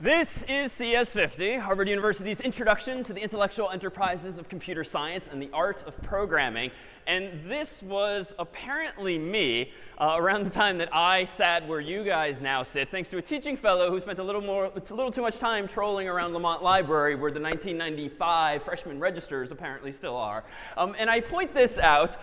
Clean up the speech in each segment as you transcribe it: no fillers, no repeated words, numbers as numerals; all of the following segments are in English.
This is Cs50, Harvard University's Introduction to the Intellectual Enterprises of Computer Science and the Art of Programming. And this was apparently me around the time that I sat where you guys now sit, thanks to a teaching fellow who spent a little too much time trolling around Lamont Library, where the 1995 freshman registers apparently still are. And I point this out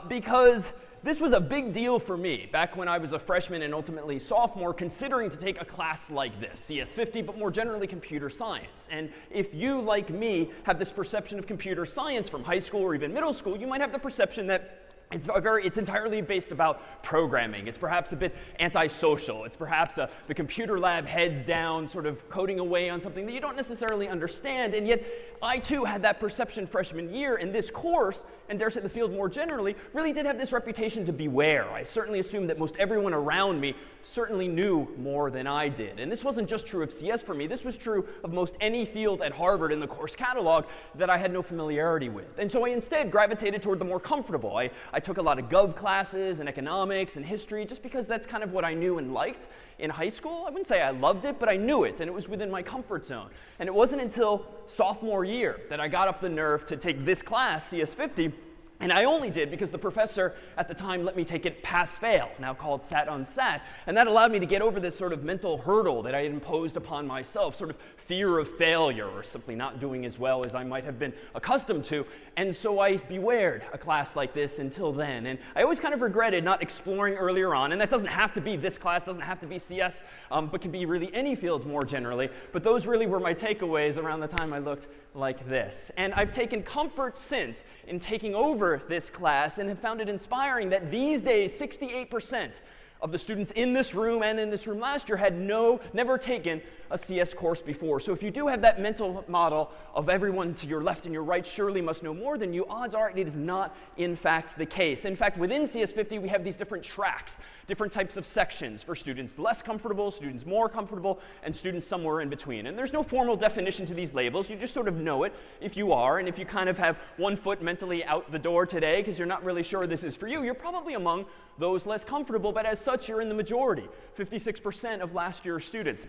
because this was a big deal for me back when I was a freshman and ultimately sophomore, considering to take a class like this, Cs50, but more generally computer science. And if you, like me, have this perception of computer science from high school or even middle school, you might have the perception that it's entirely based about programming. It's perhaps a bit antisocial. It's perhaps the computer lab heads down, sort of coding away on something that you don't necessarily understand. And yet, I too had that perception freshman year, and this course, and dare say the field more generally, really did have this reputation to beware. I certainly assumed that most everyone around me certainly knew more than I did. And this wasn't just true of CS for me. This was true of most any field at Harvard in the course catalog that I had no familiarity with. And so I instead gravitated toward the more comfortable. I took a lot of gov classes and economics and history just because that's kind of what I knew and liked in high school. I wouldn't say I loved it, but I knew it, and it was within my comfort zone. And it wasn't until sophomore year that I got up the nerve to take this class, CS50, and I only did because the professor at the time let me take it pass-fail, now called sat-unsat. And that allowed me to get over this sort of mental hurdle that I had imposed upon myself, sort of fear of failure or simply not doing as well as I might have been accustomed to. And so I bewared a class like this until then. And I always kind of regretted not exploring earlier on. And that doesn't have to be this class, doesn't have to be CS, but can be really any field more generally. But those really were my takeaways around the time I looked like this. And I've taken comfort since in taking over this class and have found it inspiring that these days 68% of the students in this room and in this room last year had never taken a CS course before. So if you do have that mental model of everyone to your left and your right surely must know more than you, odds are it is not in fact the case. In fact, within CS50 we have these different tracks, different types of sections for students less comfortable, students more comfortable, and students somewhere in between. And there's no formal definition to these labels. You just sort of know it if you are. And if you kind of have one foot mentally out the door today because you're not really sure this is for you, you're probably among those less comfortable. But as such, you're in the majority, 56% of last year's students.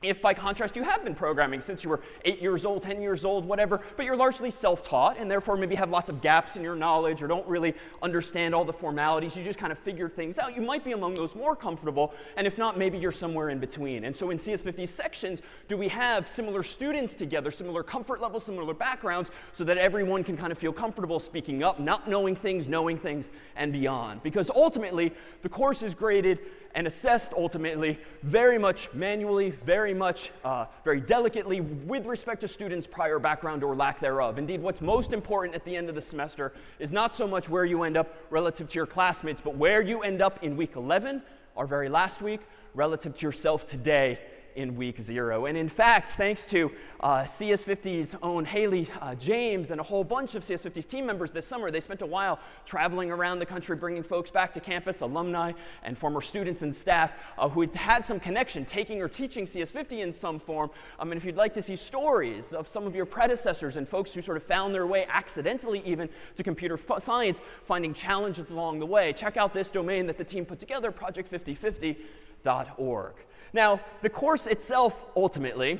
If, by contrast, you have been programming since you were 8 years old, 10 years old, whatever, but you're largely self-taught and therefore maybe have lots of gaps in your knowledge or don't really understand all the formalities, you just kind of figured things out, you might be among those more comfortable. And if not, maybe you're somewhere in between. And so in CS50 sections, do we have similar students together, similar comfort levels, similar backgrounds, so that everyone can kind of feel comfortable speaking up, not knowing things, and beyond? Because ultimately, the course is graded and assessed ultimately very much manually, very delicately with respect to students' prior background or lack thereof. Indeed, what's most important at the end of the semester is not so much where you end up relative to your classmates, but where you end up in week 11, our very last week, relative to yourself today in week 0. And in fact, thanks to CS50's own Haley James and a whole bunch of CS50's team members this summer, they spent a while traveling around the country bringing folks back to campus, alumni and former students and staff who had had some connection taking or teaching CS50 in some form. And if you'd like to see stories of some of your predecessors and folks who sort of found their way accidentally even to computer science, finding challenges along the way, check out this domain that the team put together, project5050.org. Now, the course itself, ultimately,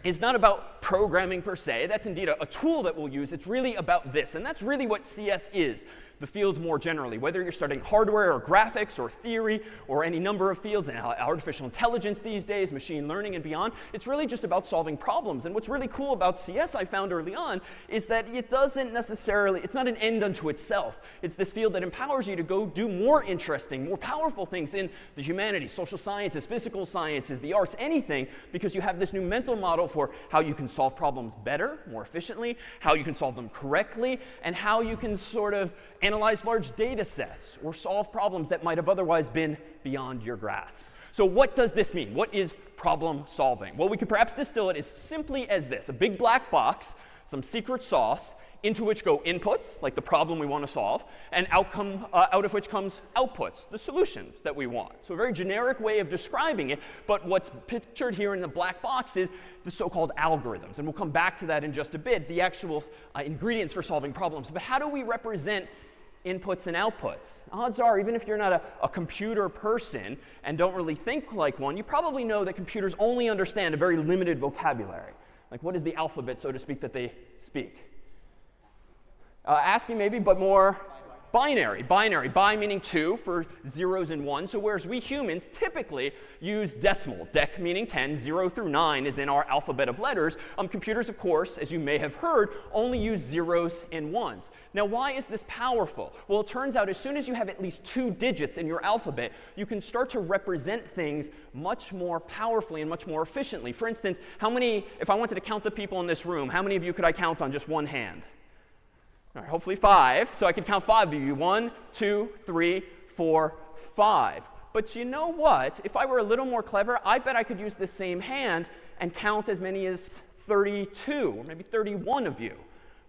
is not about programming per se. That's indeed a tool that we'll use. It's really about this. And that's really what CS is, the field more generally. Whether you're studying hardware or graphics or theory or any number of fields, and artificial intelligence these days, machine learning and beyond, it's really just about solving problems. And what's really cool about CS, I found early on, is that it doesn't necessarily, it's not an end unto itself. It's this field that empowers you to go do more interesting, more powerful things in the humanities, social sciences, physical sciences, the arts, anything, because you have this new mental model for how you can solve problems better, more efficiently, how you can solve them correctly, and how you can sort of analyze large data sets or solve problems that might have otherwise been beyond your grasp. So what does this mean? What is problem solving? Well, we could perhaps distill it as simply as this: a big black box, some secret sauce, into which go inputs, like the problem we want to solve, and out of which comes outputs, the solutions that we want. So a very generic way of describing it, but what's pictured here in the black box is the so-called algorithms. And we'll come back to that in just a bit, the actual ingredients for solving problems. But how do we represent inputs and outputs. Odds are, even if you're not a computer person and don't really think like one, you probably know that computers only understand a very limited vocabulary. Like, what is the alphabet, so to speak, that they speak? ASCII maybe, but more binary. Binary, bi meaning 2 for zeros and ones. So whereas we humans typically use decimal, dec meaning 10, 0 through 9 is in our alphabet of letters, computers, of course, as you may have heard, only use zeros and ones. Now, why is this powerful? Well, it turns out as soon as you have at least 2 digits in your alphabet, you can start to represent things much more powerfully and much more efficiently. For instance, if I wanted to count the people in this room, how many of you could I count on just one hand? All right, hopefully 5. So I could count 5 of you. 1, 2, 3, 4, 5. But you know what? If I were a little more clever, I bet I could use this same hand and count as many as 32 or maybe 31 of you.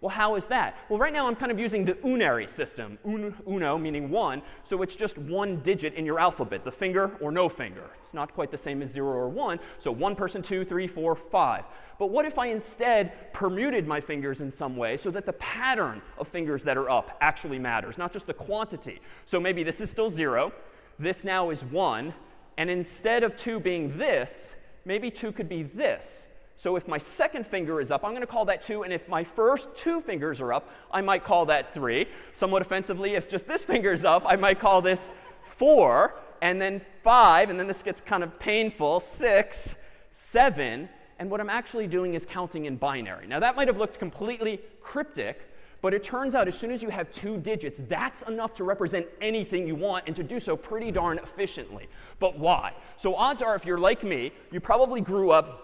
Well, how is that? Well, right now I'm kind of using the unary system. Uno meaning 1. So it's just 1 digit in your alphabet, the finger or no finger. It's not quite the same as 0 or 1. So 1 person, 2, 3, 4, 5. But what if I instead permuted my fingers in some way so that the pattern of fingers that are up actually matters, not just the quantity? So maybe this is still 0. This now is 1. And instead of 2 being this, maybe 2 could be this. So if my second finger is up, I'm going to call that 2. And if my first 2 fingers are up, I might call that 3. Somewhat offensively, if just this finger is up, I might call this 4. And then 5. And then this gets kind of painful. 6, 7. And what I'm actually doing is counting in binary. Now, that might have looked completely cryptic. But it turns out as soon as you have 2 digits, that's enough to represent anything you want and to do so pretty darn efficiently. But why? So odds are, if you're like me, you probably grew up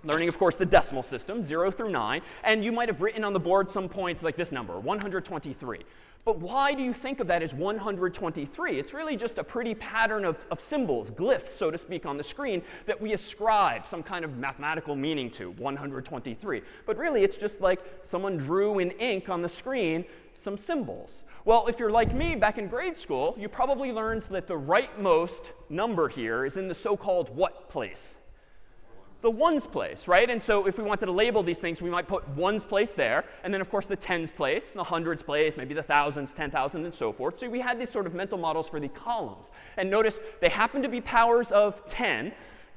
learning, of course, the decimal system, 0 through 9. And you might have written on the board some point like this number, 123. But why do you think of that as 123? It's really just a pretty pattern of symbols, glyphs, so to speak, on the screen that we ascribe some kind of mathematical meaning to, 123. But really, it's just like someone drew in ink on the screen some symbols. Well, if you're like me back in grade school, you probably learned that the rightmost number here is in the so-called what place? The ones place, right? And so if we wanted to label these things, we might put ones place there, and then, of course, the tens place, the hundreds place, maybe the thousands, 10,000, and so forth. So we had these sort of mental models for the columns. And notice they happen to be powers of 10.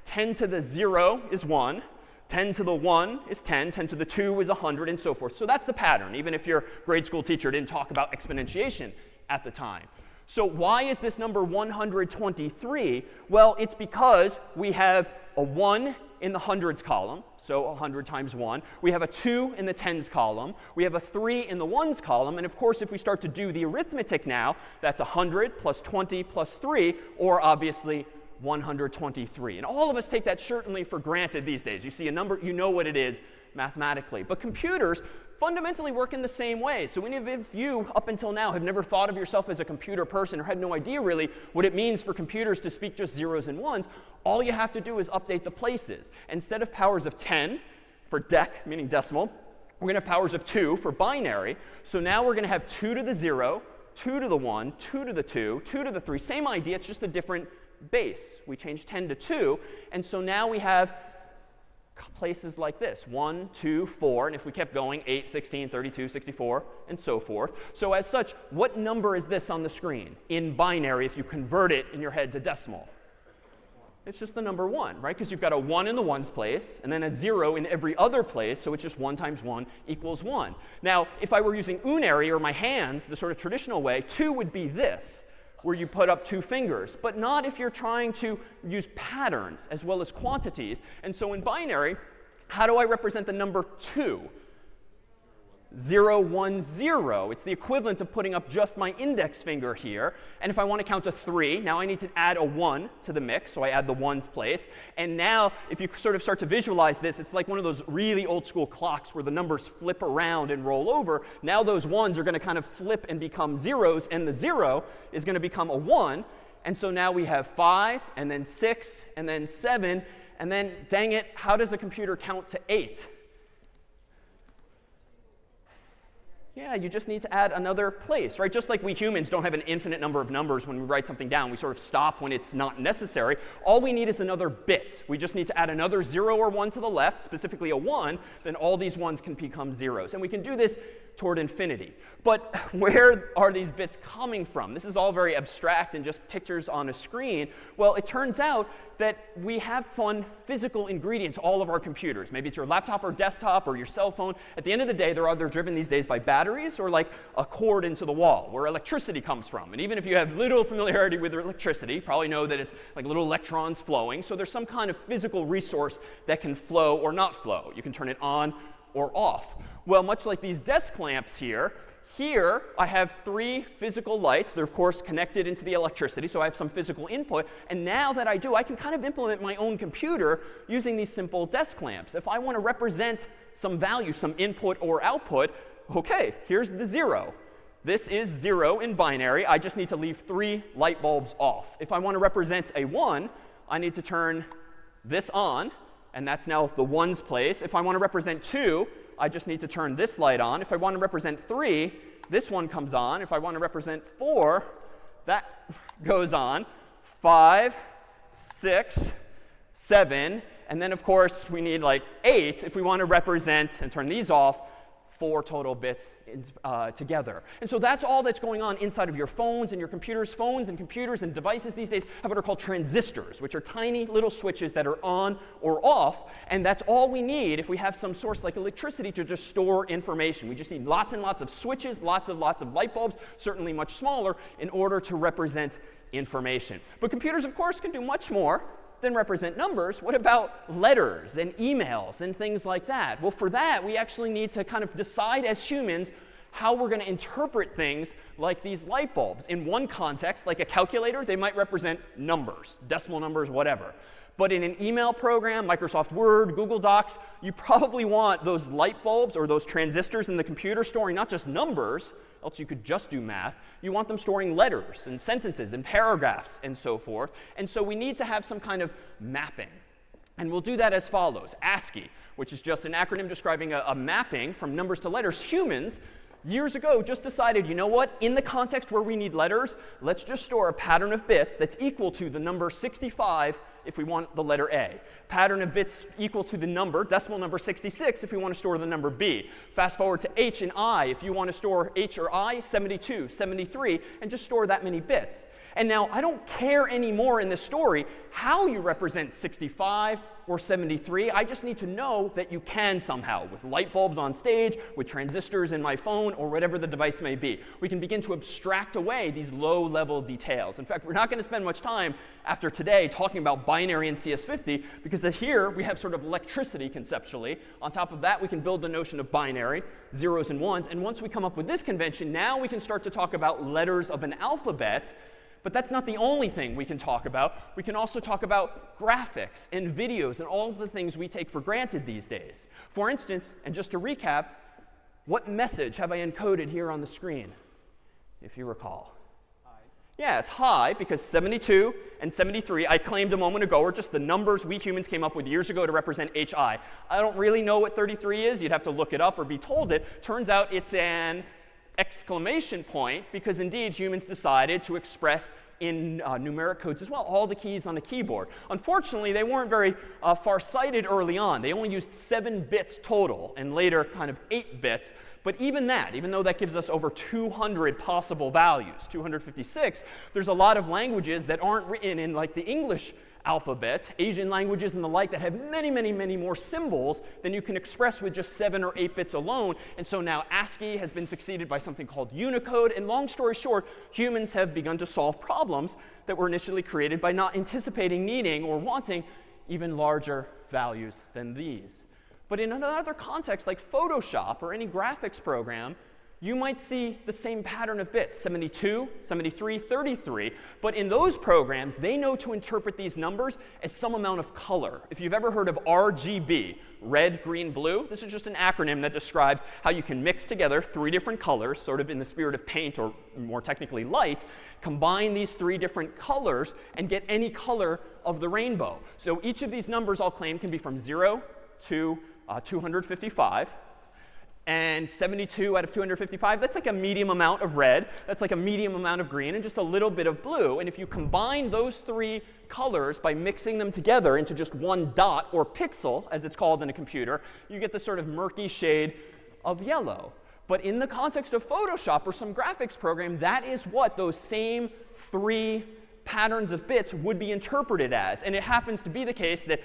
10 to the 0 is 1. 10 to the 1 is 10. 10 to the 2 is 100, and so forth. So that's the pattern, even if your grade school teacher didn't talk about exponentiation at the time. So why is this number 123? Well, it's because we have a 1 in the hundreds column, so 100 times 1. We have a 2 in the tens column. We have a 3 in the ones column. And of course, if we start to do the arithmetic now, that's 100 plus 20 plus 3, or obviously 123. And all of us take that certainly for granted these days. You see a number, you know what it is mathematically. But computers fundamentally work in the same way. So any of you up until now have never thought of yourself as a computer person or had no idea really what it means for computers to speak just zeros and ones, all you have to do is update the places. Instead of powers of 10 for dec, meaning decimal, we're going to have powers of 2 for binary. So now we're going to have 2 to the 0, 2 to the 1, 2 to the 2, 2 to the 3. Same idea, it's just a different base. We changed 10 to 2. And so now we have places like this, 1, 2, 4, and if we kept going, 8, 16, 32, 64, and so forth. So as such, what number is this on the screen in binary if you convert it in your head to decimal? It's just the number 1, right? Because you've got a 1 in the ones place, and then a 0 in every other place, so it's just 1 times 1 equals 1. Now, if I were using unary, or my hands, the sort of traditional way, 2 would be this, where you put up 2 fingers, but not if you're trying to use patterns as well as quantities. And so in binary, how do I represent the number 2? 0, 1, 0. It's the equivalent of putting up just my index finger here. And if I want to count to 3, now I need to add a 1 to the mix, so I add the ones place. And now, if you sort of start to visualize this, it's like one of those really old school clocks where the numbers flip around and roll over. Now those ones are going to kind of flip and become zeros, and the 0 is going to become a 1. And so now we have 5, and then 6, and then 7, and then, dang it, how does a computer count to 8? Yeah, you just need to add another place, right? Just like we humans don't have an infinite number of numbers when we write something down. We sort of stop when it's not necessary. All we need is another bit. We just need to add another 0 or 1 to the left, specifically a 1. Then all these ones can become zeros. And we can do this toward infinity. But where are these bits coming from? This is all very abstract and just pictures on a screen. Well, it turns out that we have fun physical ingredients, all of our computers. Maybe it's your laptop or desktop or your cell phone. At the end of the day, they're either driven these days by batteries or like a cord into the wall, where electricity comes from. And even if you have little familiarity with electricity, you probably know that it's like little electrons flowing. So there's some kind of physical resource that can flow or not flow. You can turn it on or off. Well, much like these desk lamps here, I have 3 physical lights. They're, of course, connected into the electricity, so I have some physical input. And now that I do, I can kind of implement my own computer using these simple desk lamps. If I want to represent some value, some input or output, OK, here's the 0. This is 0 in binary. I just need to leave 3 light bulbs off. If I want to represent a 1, I need to turn this on, and that's now the 1's place. If I want to represent 2, I just need to turn this light on. If I want to represent 3, this one comes on. If I want to represent 4, that goes on. 5, 6, 7. And then, of course, we need like 8 if we want to represent and turn these off 4 total bits together. And so that's all that's going on inside of your phones and your computers. Phones and computers and devices these days have what are called transistors, which are tiny little switches that are on or off. And that's all we need if we have some source like electricity to just store information. We just need lots and lots of switches, lots of light bulbs, certainly much smaller, in order to represent information. But computers, of course, can do much more than represent numbers. What about letters and emails and things like that? Well, for that, we actually need to kind of decide as humans how we're going to interpret things like these light bulbs. In one context, like a calculator, they might represent numbers, decimal numbers, whatever. But in an email program, Microsoft Word, Google Docs, you probably want those light bulbs or those transistors in the computer storing not just numbers, else you could just do math. You want them storing letters and sentences and paragraphs and so forth. And so we need to have some kind of mapping. And we'll do that as follows. ASCII, which is just an acronym describing a mapping from numbers to letters. Humans, years ago, just decided, you know what? In the context where we need letters, let's just store a pattern of bits that's equal to the number 65 if we want the letter A. Pattern of bits equal to the number, decimal number 66, if we want to store the number B. Fast forward to H and I, if you want to store H or I, 72, 73, and just store that many bits. And now I don't care anymore in this story how you represent 65 or 73. I just need to know that you can somehow, with light bulbs on stage, with transistors in my phone, or whatever the device may be. We can begin to abstract away these low-level details. In fact, we're not going to spend much time after today talking about binary and Cs50, because here we have sort of electricity conceptually. On top of that, we can build the notion of binary, zeros and ones. And once we come up with this convention, now we can start to talk about letters of an alphabet. But that's not the only thing we can talk about. We can also talk about graphics and videos and all of the things we take for granted these days. For instance, and just to recap, what message have I encoded here on the screen, if you recall? Hi. Yeah, it's hi, because 72 and 73, I claimed a moment ago, are just the numbers we humans came up with years ago to represent HI. I don't really know what 33 is. You'd have to look it up or be told it. Turns out it's an exclamation point, because indeed humans decided to express in numeric codes as well all the keys on a keyboard. Unfortunately, they weren't very far-sighted early on. They only used 7 bits total, and later kind of 8 bits. But even that, even though that gives us over 200 possible values, 256, there's a lot of languages that aren't written in like the English alphabet, Asian languages and the like, that have many, many, many more symbols than you can express with just 7 or 8 bits alone. And so now ASCII has been succeeded by something called Unicode. And long story short, humans have begun to solve problems that were initially created by not anticipating needing or wanting even larger values than these. But in another context, like Photoshop or any graphics program, you might see the same pattern of bits, 72, 73, 33. But in those programs, they know to interpret these numbers as some amount of color. If you've ever heard of RGB, red, green, blue, this is just an acronym that describes how you can mix together 3 different colors, sort of in the spirit of paint, or more technically light, combine these 3 different colors, and get any color of the rainbow. So each of these numbers, I'll claim, can be from 0 to 255. And 72 out of 255, that's like a medium amount of red. That's like a medium amount of green, and just a little bit of blue. And if you combine those 3 colors by mixing them together into just one dot, or pixel, as it's called in a computer, you get this sort of murky shade of yellow. But in the context of Photoshop or some graphics program, that is what those same 3 patterns of bits would be interpreted as. And it happens to be the case that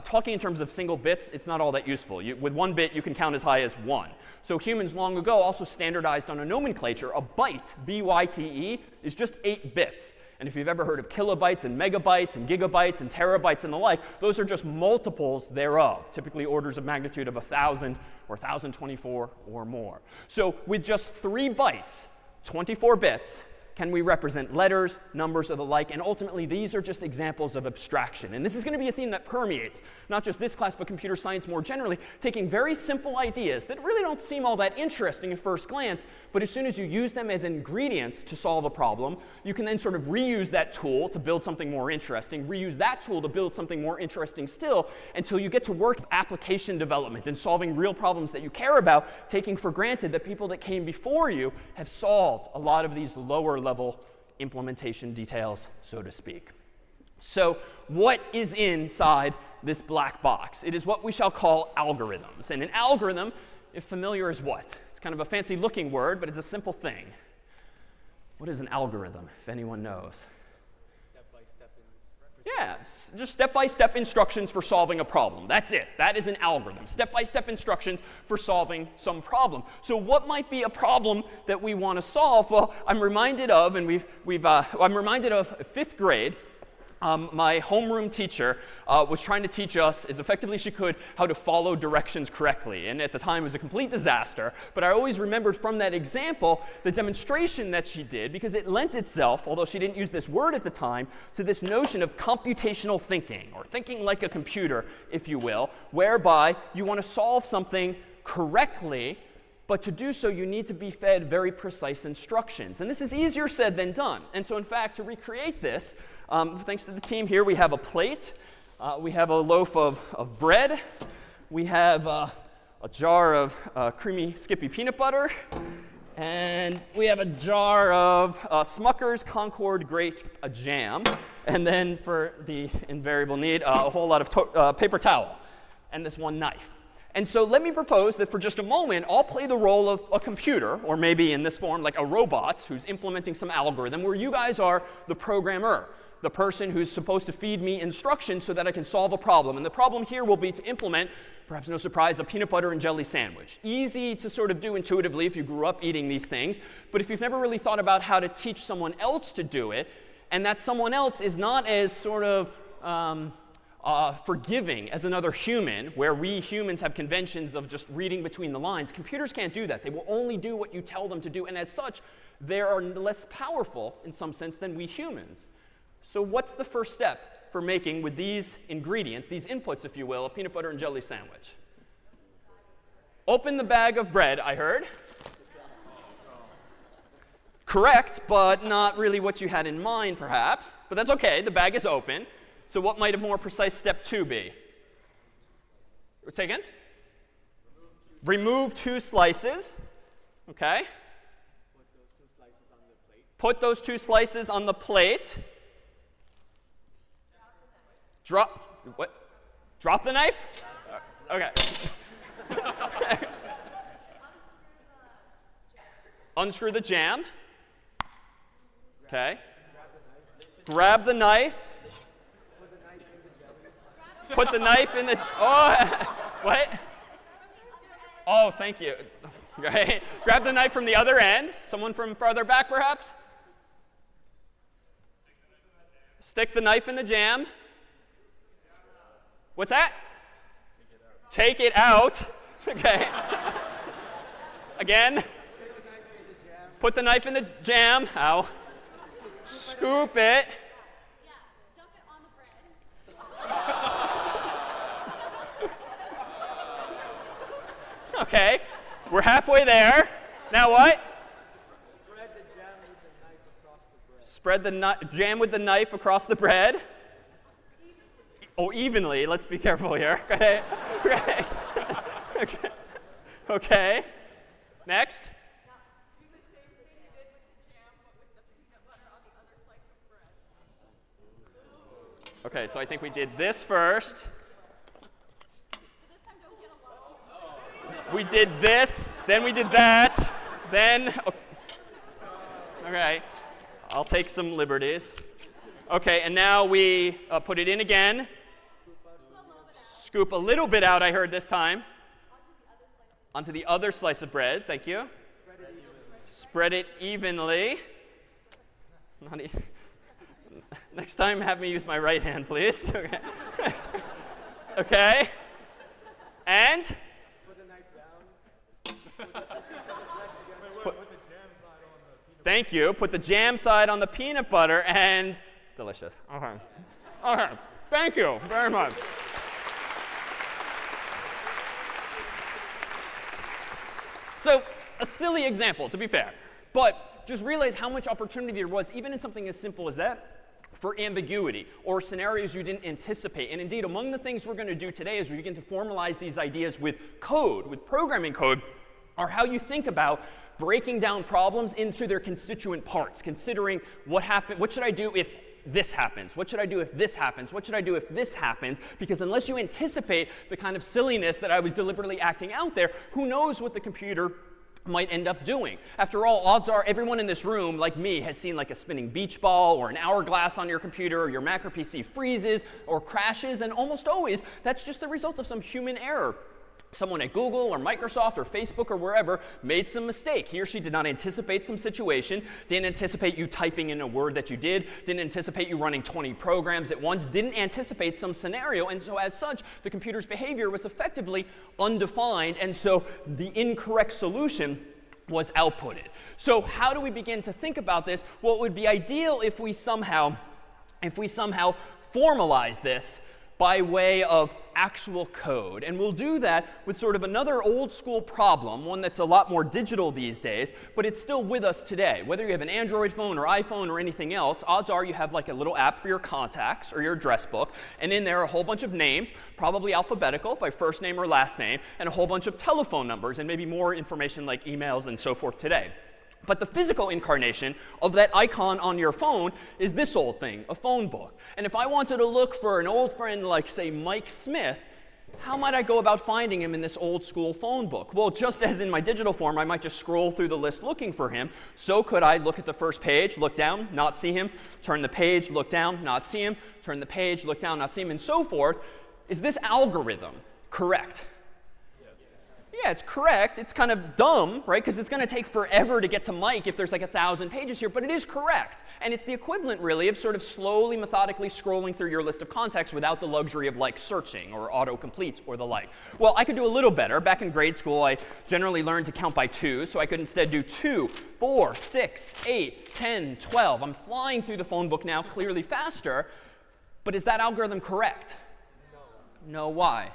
talking in terms of single bits, it's not all that useful. With 1 bit, you can count as high as 1. So humans long ago also standardized on a nomenclature. A byte, B-Y-T-E, is just 8 bits. And if you've ever heard of kilobytes and megabytes and gigabytes and terabytes and the like, those are just multiples thereof, typically orders of magnitude of 1,000 or 1,024 or more. So with just 3 bytes, 24 bits, can we represent letters, numbers, or the like? And ultimately, these are just examples of abstraction. And this is going to be a theme that permeates not just this class, but computer science more generally, taking very simple ideas that really don't seem all that interesting at first glance, but as soon as you use them as ingredients to solve a problem, you can then sort of reuse that tool to build something more interesting, reuse that tool to build something more interesting still, until you get to work with application development and solving real problems that you care about, taking for granted that people that came before you have solved a lot of these lower level implementation details, so to speak. So what is inside this black box? It is what we shall call algorithms. And an algorithm, if familiar, is what? It's kind of a fancy looking word, but it's a simple thing. What is an algorithm, if anyone knows? Yeah, just step-by-step instructions for solving a problem. That's it. That is an algorithm. Step-by-step instructions for solving some problem. So what might be a problem that we want to solve? Well, I'm reminded of, and I'm reminded of 5th grade. My homeroom teacher was trying to teach us, as effectively as she could, how to follow directions correctly. And at the time, it was a complete disaster. But I always remembered from that example the demonstration that she did, because it lent itself, although she didn't use this word at the time, to this notion of computational thinking, or thinking like a computer, if you will, whereby you want to solve something correctly, but to do so, you need to be fed very precise instructions. And this is easier said than done. And so, in fact, to recreate this, thanks to the team here, we have a plate. We have a loaf of bread. We have a jar of creamy Skippy peanut butter. And we have a jar of Smucker's Concord Grape jam. And then, for the invariable need, a whole lot of paper towel and this 1 knife. And so let me propose that for just a moment, I'll play the role of a computer, or maybe in this form, like a robot who's implementing some algorithm, where you guys are the programmer, the person who's supposed to feed me instructions so that I can solve a problem. And the problem here will be to implement, perhaps no surprise, a peanut butter and jelly sandwich. Easy to sort of do intuitively if you grew up eating these things. But if you've never really thought about how to teach someone else to do it, and that someone else is not as sort of forgiving as another human, where we humans have conventions of just reading between the lines, computers can't do that. They will only do what you tell them to do. And as such, they are less powerful in some sense than we humans. So what's the first step for making, with these ingredients, these inputs, if you will, a peanut butter and jelly sandwich? Open the bag of bread, I heard. Correct, but not really what you had in mind, perhaps. But that's OK. The bag is open. So what might a more precise step 2 be? Say again? Remove 2 slices. OK. Put those 2 slices on the plate. Drop the knife? OK. Unscrew the jam. OK. Grab the knife. Put the knife in the... Oh, what? Oh, thank you. Right. Grab the knife from the other end. Someone from farther back, perhaps? Stick the knife in the jam. What's that? Take it out. OK. Again. Put the knife in the jam. Ow. Scoop it. OK, we're halfway there. Now what? Spread the jam with the knife across the bread. Oh, evenly. Let's be careful here. OK. Great. OK. OK. Next. Do the same thing you did with the jam, but with the peanut butter on the other slice of bread. OK, so I think we did this first. we did this, then we did that, then, okay, I'll take some liberties. Okay, and now we put it in again. Scoop a little bit out, I heard this time. Onto the other slice of bread, thank you. Spread it evenly. Next time, have me use my right hand, please. Okay. Okay. And? Put the knife down. Thank you. Put the jam side on the peanut butter and delicious. Okay. Okay. Thank you very much. So, a silly example, to be fair. But just realize how much opportunity there was, even in something as simple as that, for ambiguity or scenarios you didn't anticipate. And indeed, among the things we're going to do today as we begin to formalize these ideas with code, with programming code, are how you think about breaking down problems into their constituent parts, considering what should I do if this happens? What should I do if this happens? What should I do if this happens? Because unless you anticipate the kind of silliness that I was deliberately acting out there, who knows what the computer might end up doing. After all, odds are everyone in this room, like me, has seen like a spinning beach ball or an hourglass on your computer, or your Mac or PC freezes or crashes, and almost always that's just the result of some human error. Someone at Google or Microsoft or Facebook or wherever made some mistake. He or she did not anticipate some situation, didn't anticipate you typing in a word that you didn't anticipate you running 20 programs at once, didn't anticipate some scenario, and so as such, the computer's behavior was effectively undefined, and so the incorrect solution was outputted. So how do we begin to think about this? Well, it would be ideal if we somehow formalize this by way of actual code. And we'll do that with sort of another old school problem, one that's a lot more digital these days, but it's still with us today. Whether you have an Android phone or iPhone or anything else, odds are you have like a little app for your contacts or your address book, and in there are a whole bunch of names, probably alphabetical by first name or last name, and a whole bunch of telephone numbers, and maybe more information like emails and so forth today. But the physical incarnation of that icon on your phone is this old thing, a phone book. And if I wanted to look for an old friend like, say, Mike Smith, how might I go about finding him in this old school phone book? Well, just as in my digital form, I might just scroll through the list looking for him. So could I look at the first page, look down, not see him, turn the page, look down, not see him, turn the page, look down, not see him, and so forth. Is this algorithm correct? Yeah, it's correct. It's kind of dumb, right? Because it's going to take forever to get to Mike if there's like 1,000 pages here, but it is correct. And it's the equivalent, really, of sort of slowly, methodically scrolling through your list of contacts without the luxury of like searching or autocomplete or the like. Well, I could do a little better. Back in grade school, I generally learned to count by 2, so I could instead do 2, 4, 6, 8, 10, 12. I'm flying through the phone book now, clearly faster. But is that algorithm correct? No, why?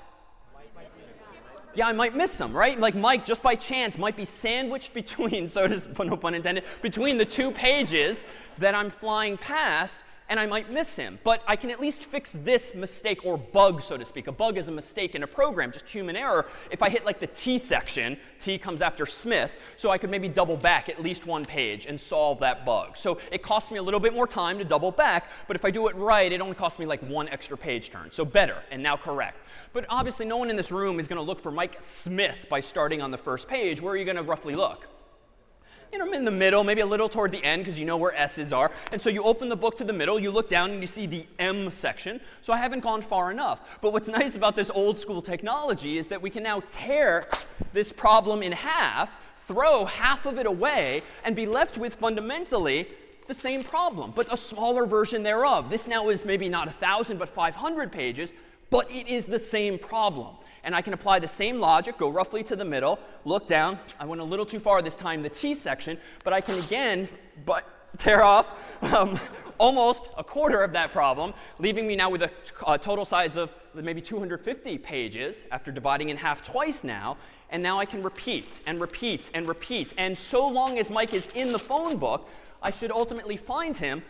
Yeah, I might miss some, right? Like Mike, just by chance, might be sandwiched between, so to speak, no pun intended, between the 2 pages that I'm flying past, and I might miss him. But I can at least fix this mistake or bug, so to speak. A bug is a mistake in a program, just human error. If I hit like the T section, T comes after Smith, so I could maybe double back at least 1 page and solve that bug. So it costs me a little bit more time to double back, but if I do it right, it only costs me like 1 extra page turn. So better, and now correct. But obviously, no one in this room is going to look for Mike Smith by starting on the first page. Where are you going to roughly look? You know, in the middle, maybe a little toward the end, because you know where S's are. And so you open the book to the middle, you look down, and you see the M section. So I haven't gone far enough. But what's nice about this old school technology is that we can now tear this problem in half, throw half of it away, and be left with fundamentally the same problem, but a smaller version thereof. This now is maybe not 1,000, but 500 pages, but it is the same problem. And I can apply the same logic, go roughly to the middle, look down. I went a little too far this time, the T section, but I can again tear off almost a quarter of that problem, leaving me now with a total size of maybe 250 pages after dividing in half twice now. And now I can repeat and repeat and repeat. And so long as Mike is in the phone book, I should ultimately find him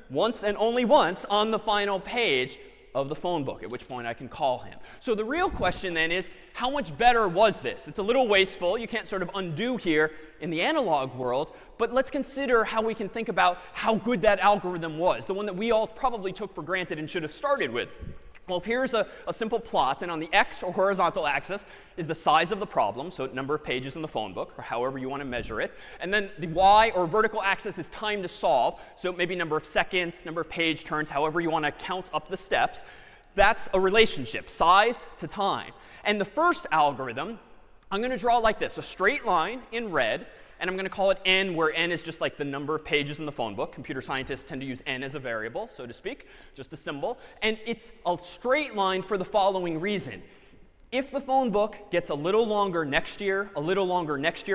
once and only once on the final page of the phone book, at which point I can call him. So the real question then is, how much better was this? It's a little wasteful. You can't sort of undo here in the analog world. But let's consider how we can think about how good that algorithm was, the one that we all probably took for granted and should have started with. Well, if here's a simple plot, and on the x or horizontal axis is the size of the problem, so number of pages in the phone book, or however you want to measure it. And then the y or vertical axis is time to solve, so maybe number of seconds, number of page turns, however you want to count up the steps. That's a relationship, size to time. And the first algorithm, I'm going to draw like this, a straight line in red. And I'm going to call it n, where n is just like the number of pages in the phone book. Computer scientists tend to use n as a variable, so to speak, just a symbol. And it's a straight line for the following reason. If the phone book gets a little longer next year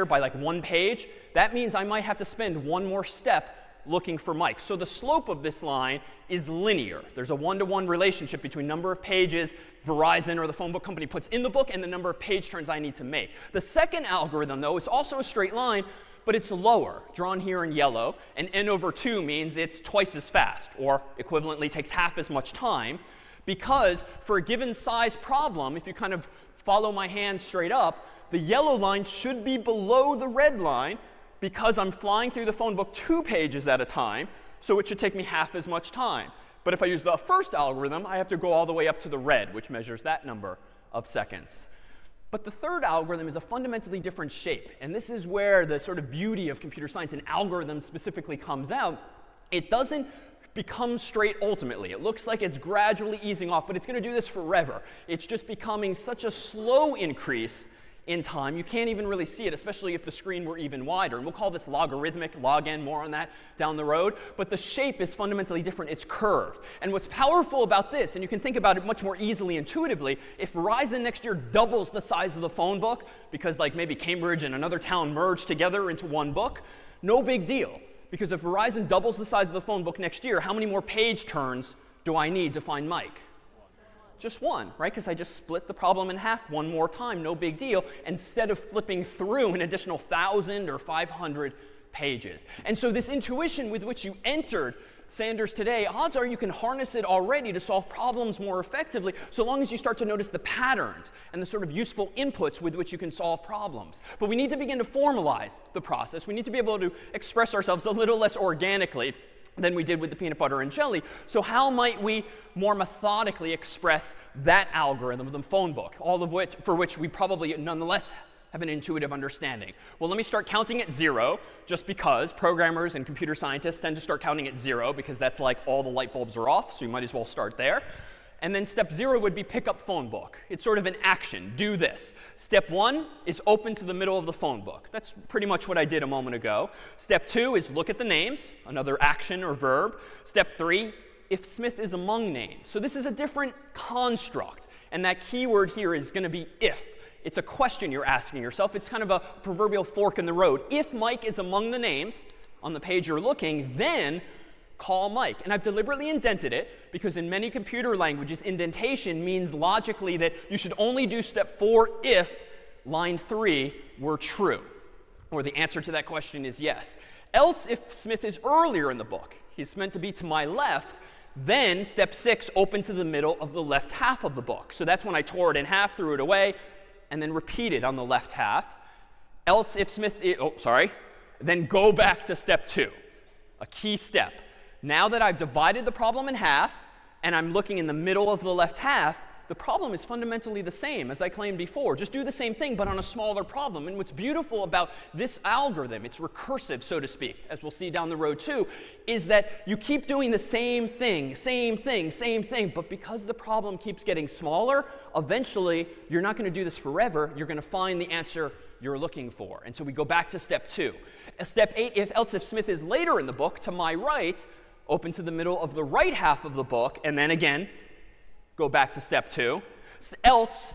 by like 1 page, that means I might have to spend one more step looking for Mike. So the slope of this line is linear. There's a one-to-one relationship between number of pages Verizon or the phone book company puts in the book and the number of page turns I need to make. The second algorithm, though, is also a straight line, but it's lower, drawn here in yellow. And n over 2 means it's twice as fast, or equivalently takes half as much time, because for a given size problem, if you kind of follow my hand straight up, the yellow line should be below the red line, because I'm flying through the phone book 2 pages at a time, so it should take me half as much time. But if I use the first algorithm, I have to go all the way up to the red, which measures that number of seconds. But the third algorithm is a fundamentally different shape. And this is where the sort of beauty of computer science and algorithms specifically comes out. It doesn't become straight ultimately. It looks like it's gradually easing off, but it's going to do this forever. It's just becoming such a slow increase in time, you can't even really see it, especially if the screen were even wider. And we'll call this logarithmic, log n, more on that down the road. But the shape is fundamentally different. It's curved. And what's powerful about this, and you can think about it much more easily intuitively, if Verizon next year doubles the size of the phone book, because like maybe Cambridge and another town merge together into one book, no big deal. Because if Verizon doubles the size of the phone book next year, how many more page turns do I need to find Mike? Just one, right? Because I just split the problem in half one more time, no big deal, instead of flipping through an additional 1,000 or 500 pages. And so this intuition with which you entered Sanders today, odds are you can harness it already to solve problems more effectively, so long as you start to notice the patterns and the sort of useful inputs with which you can solve problems. But we need to begin to formalize the process. We need to be able to express ourselves a little less organically than we did with the peanut butter and jelly. So how might we more methodically express that algorithm, the phone book, all of which, for which we probably nonetheless have an intuitive understanding? Well, let me start counting at 0, just because programmers and computer scientists tend to start counting at 0, because that's like all the light bulbs are off, so you might as well start there. And then step 0 would be pick up phone book. It's sort of an action. Do this. Step 1 is open to the middle of the phone book. That's pretty much what I did a moment ago. Step 2 is look at the names, another action or verb. Step 3, if Smith is among names. So this is a different construct. And that keyword here is going to be if. It's a question you're asking yourself. It's kind of a proverbial fork in the road. If Mike is among the names on the page you're looking, then call Mike. And I've deliberately indented it because in many computer languages, indentation means logically that you should only do step 4 if line 3 were true, or the answer to that question is yes. Else, if Smith is earlier in the book, he's meant to be to my left, then step 6, open to the middle of the left half of the book. So that's when I tore it in half, threw it away, and then repeat it on the left half. Else, if Smith, then go back to step 2, a key step. Now that I've divided the problem in half, and I'm looking in the middle of the left half, the problem is fundamentally the same as I claimed before. Just do the same thing, but on a smaller problem. And what's beautiful about this algorithm, it's recursive, so to speak, as we'll see down the road too, is that you keep doing the same thing, but because the problem keeps getting smaller, eventually you're not going to do this forever. You're going to find the answer you're looking for. And so we go back to step 2. Step 8, if Smith is later in the book, to my right, open to the middle of the right half of the book, and then again, go back to step 2. Else,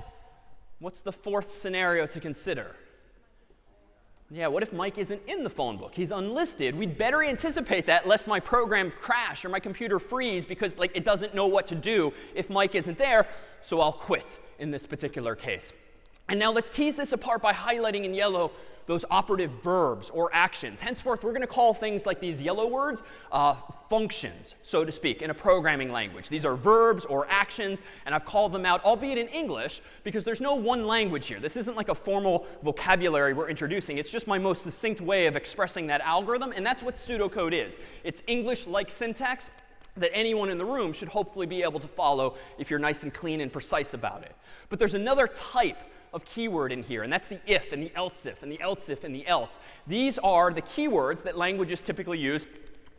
what's the fourth scenario to consider? Yeah, what if Mike isn't in the phone book? He's unlisted. We'd better anticipate that lest my program crash or my computer freeze because it doesn't know what to do if Mike isn't there, so I'll quit in this particular case. And now let's tease this apart by highlighting in yellow those operative verbs or actions. Henceforth, we're going to call things like these yellow words functions, so to speak, in a programming language. These are verbs or actions, and I've called them out, albeit in English, because there's no one language here. This isn't like a formal vocabulary we're introducing. It's just my most succinct way of expressing that algorithm, and that's what pseudocode is. It's English-like syntax that anyone in the room should hopefully be able to follow if you're nice and clean and precise about it. But there's another type of keyword in here, and that's the if and the else if and the else if and the else. These are the keywords that languages typically use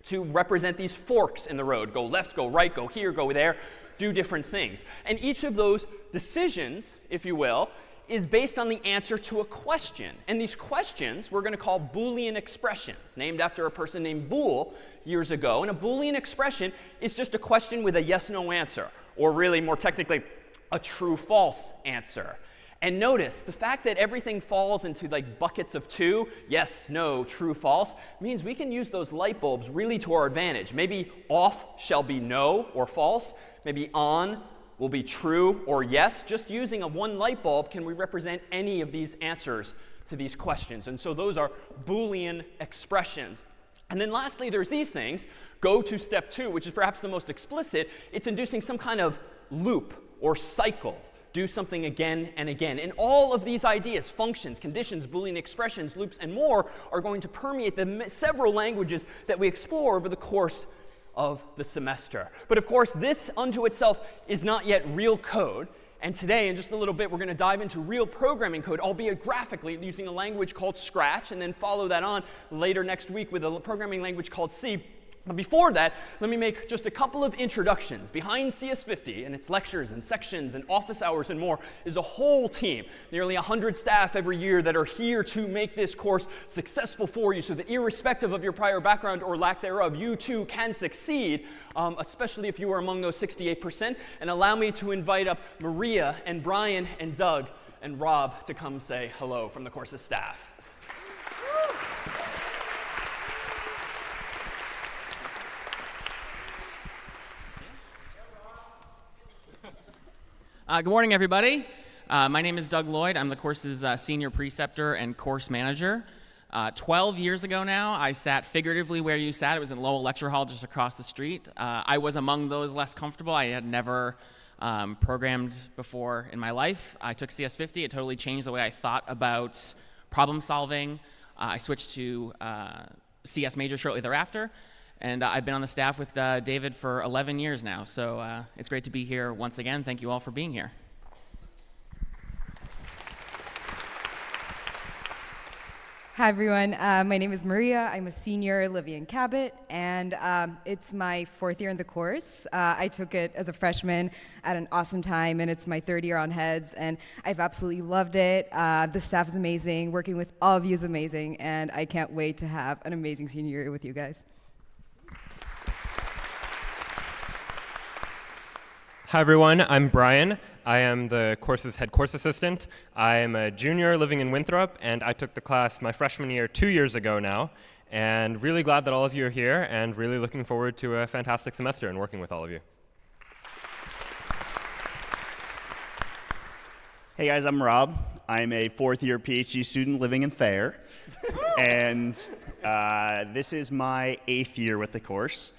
to represent these forks in the road. Go left, go right, go here, go there, do different things. And each of those decisions, if you will, is based on the answer to a question. And these questions we're going to call Boolean expressions, named after a person named Boole years ago. And a Boolean expression is just a question with a yes-no answer, or really more technically, a true-false answer. And notice, the fact that everything falls into like buckets of 2, yes, no, true, false, means we can use those light bulbs really to our advantage. Maybe off shall be no or false. Maybe on will be true or yes. Just using a one light bulb can we represent any of these answers to these questions. And so those are Boolean expressions. And then lastly, there's these things. Go to step 2, which is perhaps the most explicit. It's inducing some kind of loop or cycle. Do something again and again. And all of these ideas, functions, conditions, Boolean expressions, loops, and more, are going to permeate the several languages that we explore over the course of the semester. But of course, this unto itself is not yet real code. And today, in just a little bit, we're going to dive into real programming code, albeit graphically, using a language called Scratch, and then follow that on later next week with a programming language called C. But before that, let me make just a couple of introductions. Behind CS50 and its lectures and sections and office hours and more is a whole team, nearly 100 staff every year that are here to make this course successful for you so that irrespective of your prior background or lack thereof, you too can succeed, especially if you are among those 68%. And allow me to invite up Maria and Brian and Doug and Rob to come say hello from the course's staff. Good morning, everybody. My name is Doug Lloyd. I'm the course's senior preceptor and course manager. 12 years ago now, I sat figuratively where you sat. It was in Lowell Lecture Hall just across the street. I was among those less comfortable. I had never programmed before in my life. I took CS50. It totally changed the way I thought about problem solving. I switched to CS major shortly thereafter. And I've been on the staff with David for 11 years now, so it's great to be here once again. Thank you all for being here. Hi, everyone. My name is Maria. I'm a senior living in Cabot, and it's my 4th year in the course. I took it as a freshman at an awesome time, and it's my 3rd year on Heads, and I've absolutely loved it. The staff is amazing. Working with all of you is amazing, and I can't wait to have an amazing senior year with you guys. Hi everyone, I'm Brian. I am the course's head course assistant. I am a junior living in Winthrop, and I took the class my freshman year 2 years ago now, and really glad that all of you are here, and really looking forward to a fantastic semester and working with all of you. Hey guys, I'm Rob. I'm a 4th year PhD student living in Thayer, and this is my 8th year with the course.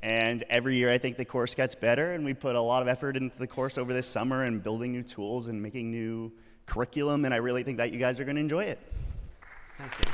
And every year I think the course gets better, and we put a lot of effort into the course over this summer and building new tools and making new curriculum, and I really think that you guys are going to enjoy it. Thank you.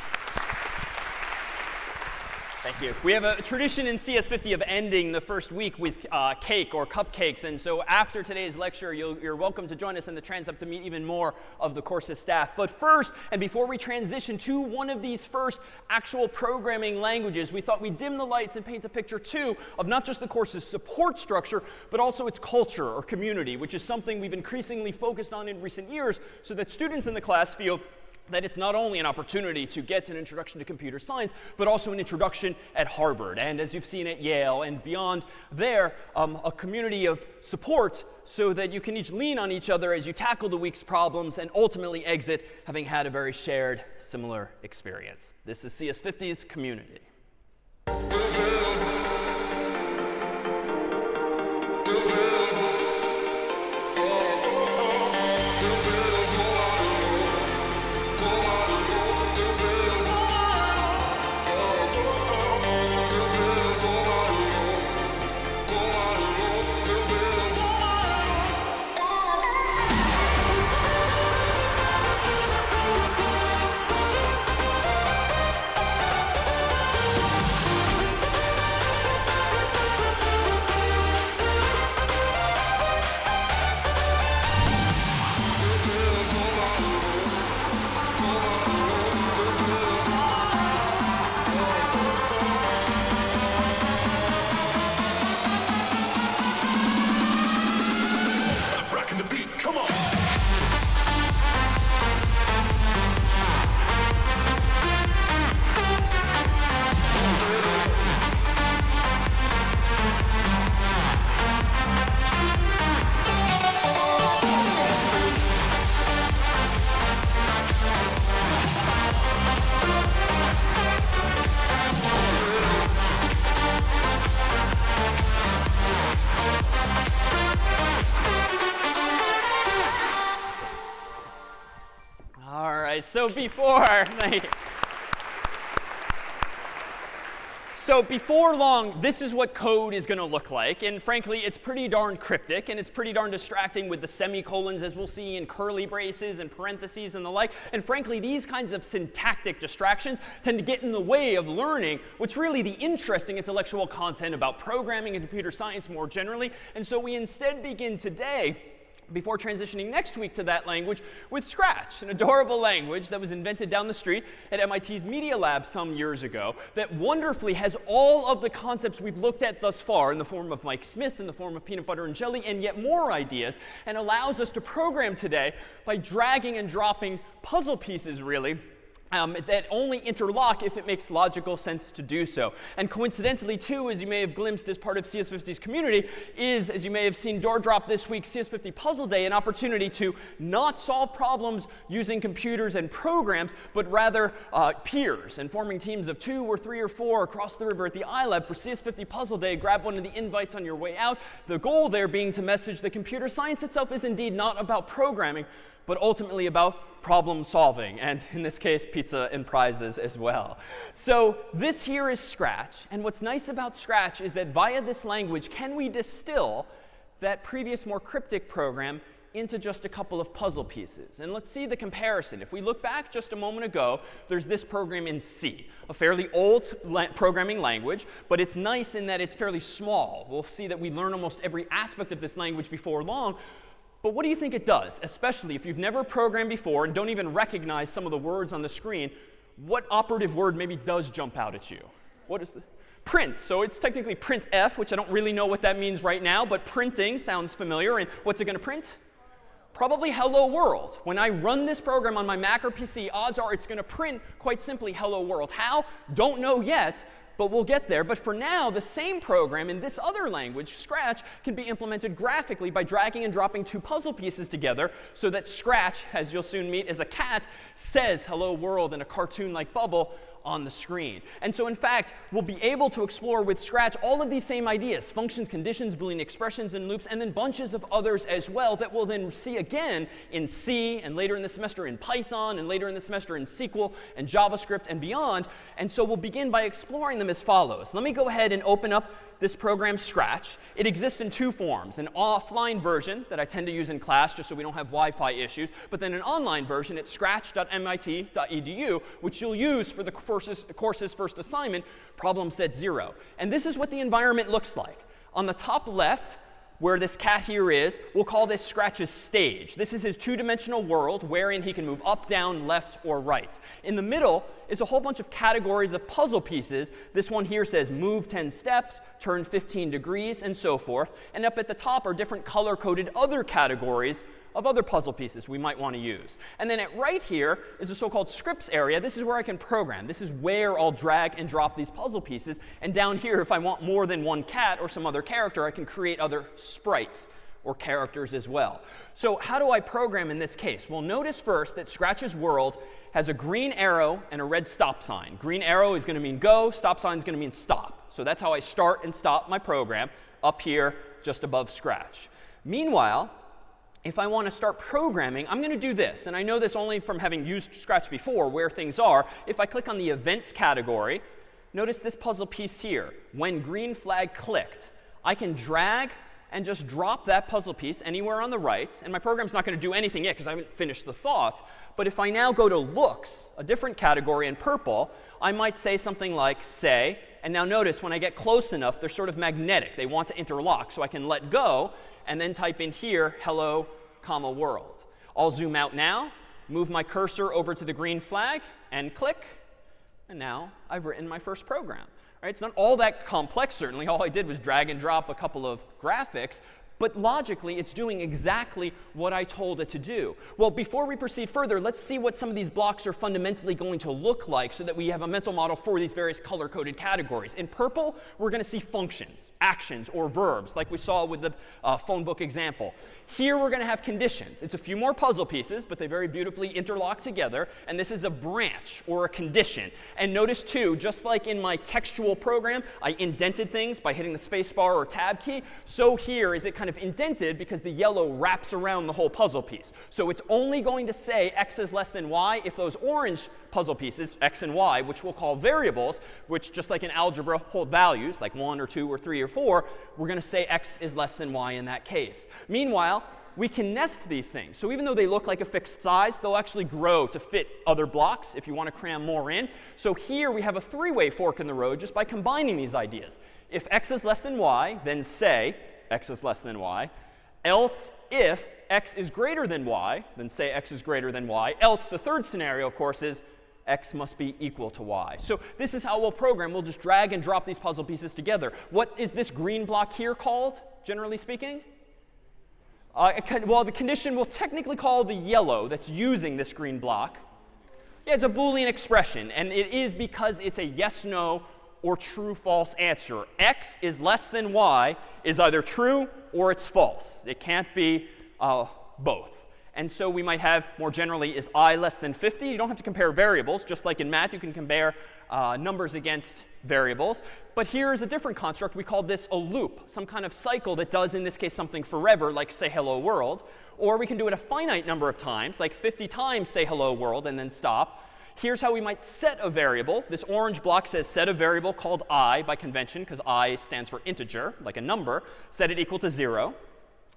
Thank you. We have a tradition in CS50 of ending the first week with cake or cupcakes. And so after today's lecture, you're welcome to join us in the transept to meet even more of the course's staff. But first, and before we transition to one of these first actual programming languages, we thought we'd dim the lights and paint a picture, too, of not just the course's support structure, but also its culture or community, which is something we've increasingly focused on in recent years so that students in the class feel that it's not only an opportunity to get an introduction to computer science, but also an introduction at Harvard. And as you've seen at Yale and beyond there, a community of support so that you can each lean on each other as you tackle the week's problems and ultimately exit having had a very shared, similar experience. This is CS50's community. So before long, this is what code is going to look like. And frankly, it's pretty darn cryptic, and it's pretty darn distracting with the semicolons, as we'll see, and curly braces and parentheses and the like. And frankly, these kinds of syntactic distractions tend to get in the way of learning what's really the interesting intellectual content about programming and computer science more generally. And so we instead begin today, before transitioning next week to that language, with Scratch, an adorable language that was invented down the street at MIT's Media Lab some years ago that wonderfully has all of the concepts we've looked at thus far in the form of Mike Smith, in the form of peanut butter and jelly, and yet more ideas, and allows us to program today by dragging and dropping puzzle pieces, really, that only interlock if it makes logical sense to do so. And coincidentally, too, as you may have glimpsed as part of CS50's community, is, as you may have seen door drop this week, CS50 Puzzle Day, an opportunity to not solve problems using computers and programs, but rather peers, and forming teams of 2 or 3 or 4 across the river at the iLab for CS50 Puzzle Day. Grab one of the invites on your way out. The goal there being to message that computer science itself is indeed not about programming, but ultimately about problem solving, and in this case, pizza and prizes as well. So this here is Scratch, and what's nice about Scratch is that via this language, can we distill that previous more cryptic program into just a couple of puzzle pieces? And let's see the comparison. If we look back just a moment ago, there's this program in C, a fairly old programming language, but it's nice in that it's fairly small. We'll see that we learn almost every aspect of this language before long. But what do you think it does? Especially if you've never programmed before and don't even recognize some of the words on the screen, what operative word maybe does jump out at you? What is this? Print. So it's technically printf, which I don't really know what that means right now, but printing sounds familiar. And what's it going to print? Probably hello world. When I run this program on my Mac or PC, odds are it's going to print quite simply hello world. How? Don't know yet. But we'll get there. But for now, the same program in this other language, Scratch, can be implemented graphically by dragging and dropping 2 puzzle pieces together so that Scratch, as you'll soon meet as a cat, says hello world in a cartoon-like bubble on the screen. And so in fact, we'll be able to explore with Scratch all of these same ideas, functions, conditions, Boolean expressions, and loops, and then bunches of others as well that we'll then see again in C, and later in the semester in Python, and later in the semester in SQL and JavaScript and beyond. And so we'll begin by exploring them as follows. Let me go ahead and open up this program, Scratch. It exists in 2 forms, an offline version that I tend to use in class just so we don't have Wi-Fi issues, but then an online version at scratch.mit.edu, which you'll use for the course's first assignment, problem set 0. And this is what the environment looks like. On the top left, where this cat here is, we'll call this Scratch's stage. This is his 2-dimensional world wherein he can move up, down, left, or right. In the middle is a whole bunch of categories of puzzle pieces. This one here says move 10 steps, turn 15 degrees, and so forth. And up at the top are different color-coded other categories of other puzzle pieces we might want to use. And then at right here is the so-called scripts area. This is where I can program. This is where I'll drag and drop these puzzle pieces. And down here, if I want more than one cat or some other character, I can create other sprites or characters as well. So how do I program in this case? Well, notice first that Scratch's world has a green arrow and a red stop sign. Green arrow is going to mean go. Stop sign is going to mean stop. So that's how I start and stop my program up here just above Scratch. Meanwhile, if I want to start programming, I'm going to do this. And I know this only from having used Scratch before, where things are. If I click on the events category, notice this puzzle piece here. When green flag clicked, I can drag and just drop that puzzle piece anywhere on the right. And my program's not going to do anything yet because I haven't finished the thought. But if I now go to looks, a different category in purple, I might say something like say. And now notice when I get close enough, they're sort of magnetic. They want to interlock. So I can let go and then type in here, hello, comma, world. I'll zoom out now, move my cursor over to the green flag, and click. And now I've written my first program. Right? It's not all that complex, certainly. All I did was drag and drop a couple of graphics. But logically, it's doing exactly what I told it to do. Well, before we proceed further, let's see what some of these blocks are fundamentally going to look like so that we have a mental model for these various color-coded categories. In purple, we're going to see functions, actions, or verbs, like we saw with the phone book example. Here we're going to have conditions. It's a few more puzzle pieces, but they very beautifully interlock together. And this is a branch or a condition. And notice, too, just like in my textual program, I indented things by hitting the space bar or tab key. So here is it kind of indented because the yellow wraps around the whole puzzle piece. So it's only going to say x is less than y if those orange puzzle pieces, x and y, which we'll call variables, which just like in algebra hold values, like 1 or 2 or 3 or 4, we're going to say x is less than y in that case. Meanwhile, we can nest these things. So even though they look like a fixed size, they'll actually grow to fit other blocks if you want to cram more in. So here we have a three-way fork in the road just by combining these ideas. If x is less than y, then say x is less than y. Else, if x is greater than y, then say x is greater than y. Else, the third scenario, of course, is x must be equal to y. So this is how we'll program. We'll just drag and drop these puzzle pieces together. What is this green block here called, generally speaking? Well, the condition we'll technically call the yellow that's using this green block. Yeah, it's a Boolean expression. And it is because it's a yes, no, or true, false answer. X is less than y is either true or it's false. It can't be both. And so we might have, more generally, is I less than 50? You don't have to compare variables. Just like in math, you can compare numbers against variables. But here is a different construct. We call this a loop, some kind of cycle that does, in this case, something forever, like say hello world. Or we can do it a finite number of times, like 50 times say hello world, and then stop. Here's how we might set a variable. This orange block says set a variable called I by convention, because I stands for integer, like a number. Set it equal to 0.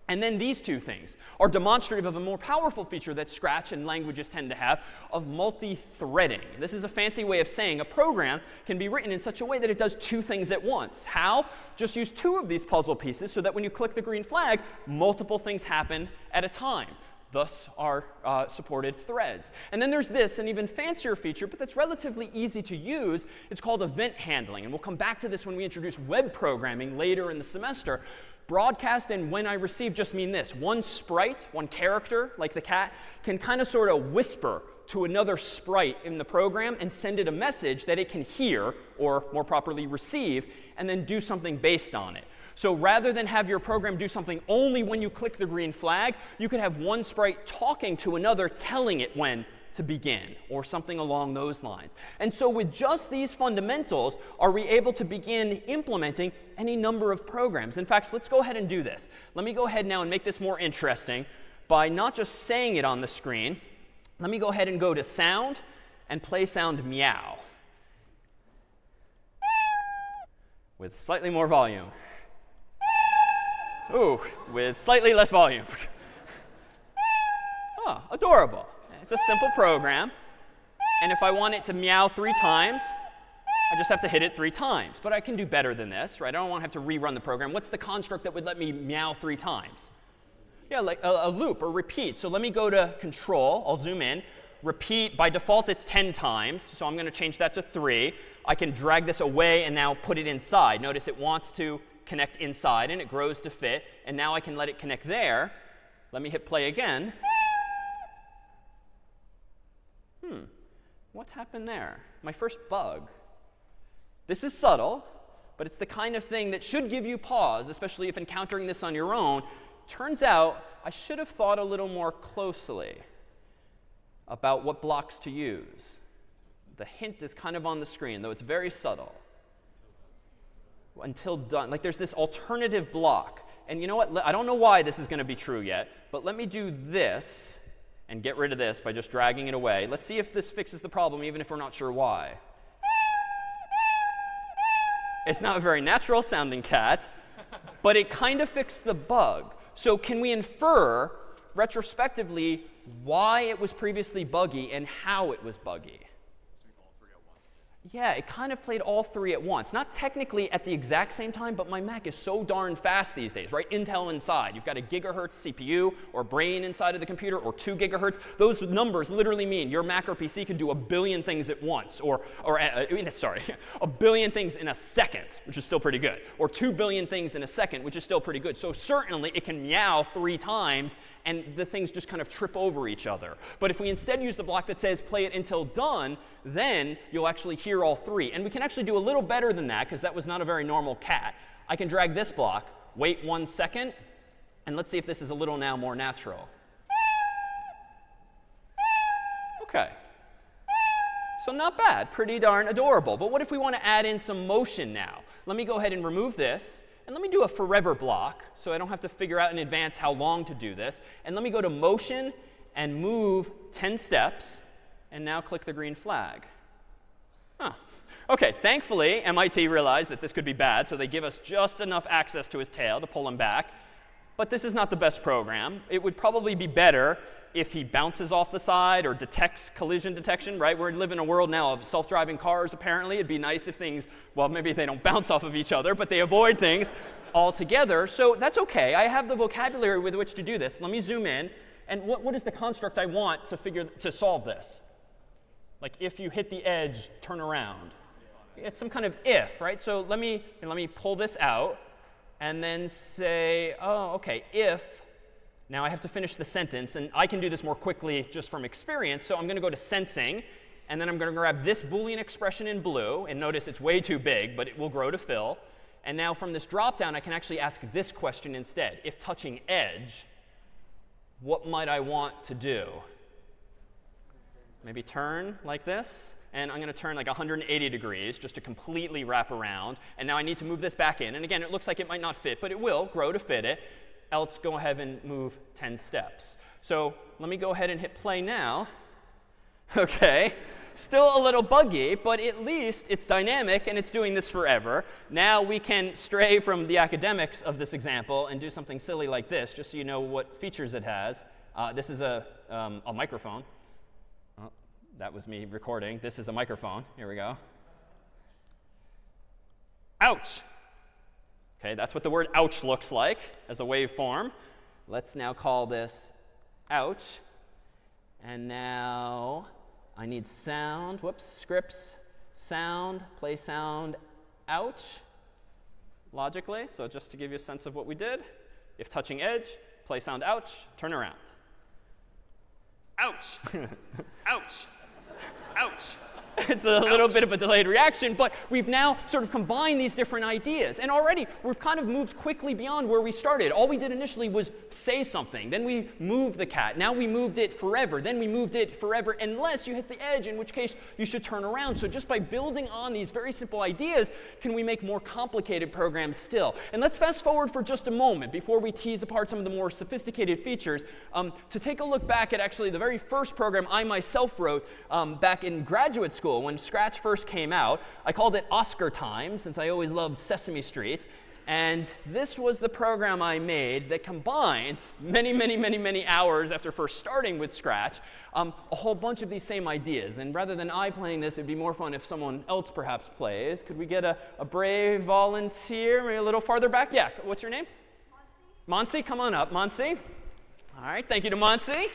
And then these two things are demonstrative of a more powerful feature that Scratch and languages tend to have of multi-threading. This is a fancy way of saying a program can be written in such a way that it does two things at once. How? Just use two of these puzzle pieces so that when you click the green flag, multiple things happen at a time. Thus are supported threads. And then there's this, an even fancier feature, but that's relatively easy to use. It's called event handling. And we'll come back to this when we introduce web programming later in the semester. Broadcast and when I receive just mean this. One sprite, one character, like the cat, can kind of sort of whisper to another sprite in the program and send it a message that it can hear, or more properly receive, and then do something based on it. So rather than have your program do something only when you click the green flag, you could have one sprite talking to another, telling it when to begin, or something along those lines. And so with just these fundamentals, are we able to begin implementing any number of programs? In fact, let's go ahead and do this. Let me go ahead now and make this more interesting by not just saying it on the screen. Let me go ahead and go to sound and play sound meow with slightly more volume. Ooh, with slightly less volume. Oh, adorable. It's a simple program. And if I want it to meow 3 times, I just have to hit it 3 times. But I can do better than this, right? I don't want to have to rerun the program. What's the construct that would let me meow 3 times? Yeah, like a loop or repeat. So let me go to control. I'll zoom in. Repeat, by default, it's 10 times. So I'm going to change that to 3. I can drag this away and now put it inside. Notice it wants to connect inside, and it grows to fit. And now I can let it connect there. Let me hit play again. What happened there? My first bug. This is subtle, but it's the kind of thing that should give you pause, especially if encountering this on your own. Turns out I should have thought a little more closely about what blocks to use. The hint is kind of on the screen, though it's very subtle. Until done. Like there's this alternative block. And you know what? I don't know why this is going to be true yet, but let me do this and get rid of this by just dragging it away. Let's see if this fixes the problem, even if we're not sure why. It's not a very natural sounding cat, but it kind of fixed the bug. So can we infer retrospectively why it was previously buggy and how it was buggy? Yeah, it kind of played all 3 at once. Not technically at the exact same time, but my Mac is so darn fast these days, right? Intel inside. You've got a gigahertz CPU or brain inside of the computer, or 2 gigahertz. Those numbers literally mean your Mac or PC can do a billion things at once, a billion things in a second, which is still pretty good, or 2 billion things in a second, which is still pretty good. So certainly it can meow 3 times, and the things just kind of trip over each other. But if we instead use the block that says play it until done, then you'll actually hear all 3. And we can actually do a little better than that, because that was not a very normal cat. I can drag this block, wait 1 second, And let's see if this is a little now more natural. OK. So not bad, pretty darn adorable. But what if we want to add in some motion now? Let me go ahead and remove this. And let me do a forever block, so I don't have to figure out in advance how long to do this. And let me go to motion and move 10 steps. And now click the green flag. Huh. OK, thankfully, MIT realized that this could be bad, so they give us just enough access to his tail to pull him back. But this is not the best program. It would probably be better if he bounces off the side or detects collision detection, right? We live in a world now of self-driving cars, apparently. It'd be nice if things, well, maybe they don't bounce off of each other, but they avoid things altogether. So that's OK. I have the vocabulary with which to do this. Let me zoom in. And what is the construct I want to solve this? Like, if you hit the edge, turn around. It's some kind of if, right? So let me pull this out and then say, oh, OK, if. Now I have to finish the sentence, and I can do this more quickly just from experience. So I'm going to go to sensing, and then I'm going to grab this Boolean expression in blue. And notice it's way too big, but it will grow to fill. And now from this dropdown, I can actually ask this question instead. If touching edge, what might I want to do? Maybe turn like this. And I'm going to turn like 180 degrees just to completely wrap around. And now I need to move this back in. And again, it looks like it might not fit, but it will grow to fit it. Else, go ahead and move 10 steps. So let me go ahead and hit play now. OK. Still a little buggy, but at least it's dynamic, and it's doing this forever. Now we can stray from the academics of this example and do something silly like this, just so you know what features it has. This is a microphone. Oh, that was me recording. This is a microphone. Here we go. Ouch. OK, that's what the word ouch looks like as a waveform. Let's now call this ouch. And now I need sound. Whoops, scripts, sound, play sound, ouch, logically. So just to give you a sense of what we did, if touching edge, play sound ouch, turn around. Ouch. Ouch. Ouch. It's a little bit of a delayed reaction, but we've now sort of combined these different ideas. And already, we've kind of moved quickly beyond where we started. All we did initially was say something. Then we moved the cat. Now we moved it forever. Then we moved it forever unless you hit the edge, in which case you should turn around. So just by building on these very simple ideas, can we make more complicated programs still? And let's fast forward for just a moment before we tease apart some of the more sophisticated features to take a look back at actually the very first program I myself wrote back in graduate school. When Scratch first came out, I called it Oscar Time, since I always loved Sesame Street. And this was the program I made that combines many hours after first starting with Scratch, a whole bunch of these same ideas. And rather than I playing this, it'd be more fun if someone else perhaps plays. Could we get a brave volunteer, maybe a little farther back? Yeah, what's your name? Monsi, come on up, Monsi. All right, thank you to Monsi.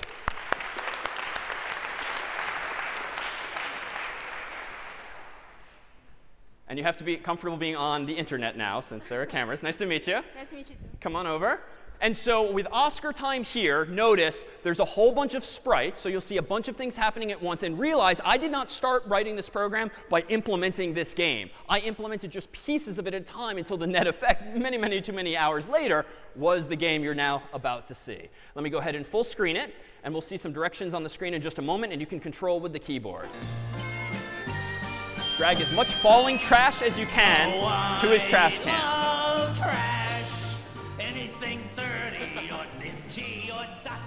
And you have to be comfortable being on the internet now, since there are cameras. Nice to meet you. Nice to meet you too. Come on over. And so with Oscar Time here, notice there's a whole bunch of sprites. So you'll see a bunch of things happening at once. And realize I did not start writing this program by implementing this game. I implemented just pieces of it at a time until the net effect, too many hours later, was the game you're now about to see. Let me go ahead and full screen it. And we'll see some directions on the screen in just a moment. And you can control with the keyboard. Drag as much falling trash as you can to his trash can. Love trash. Anything dirty or dingy or dusty.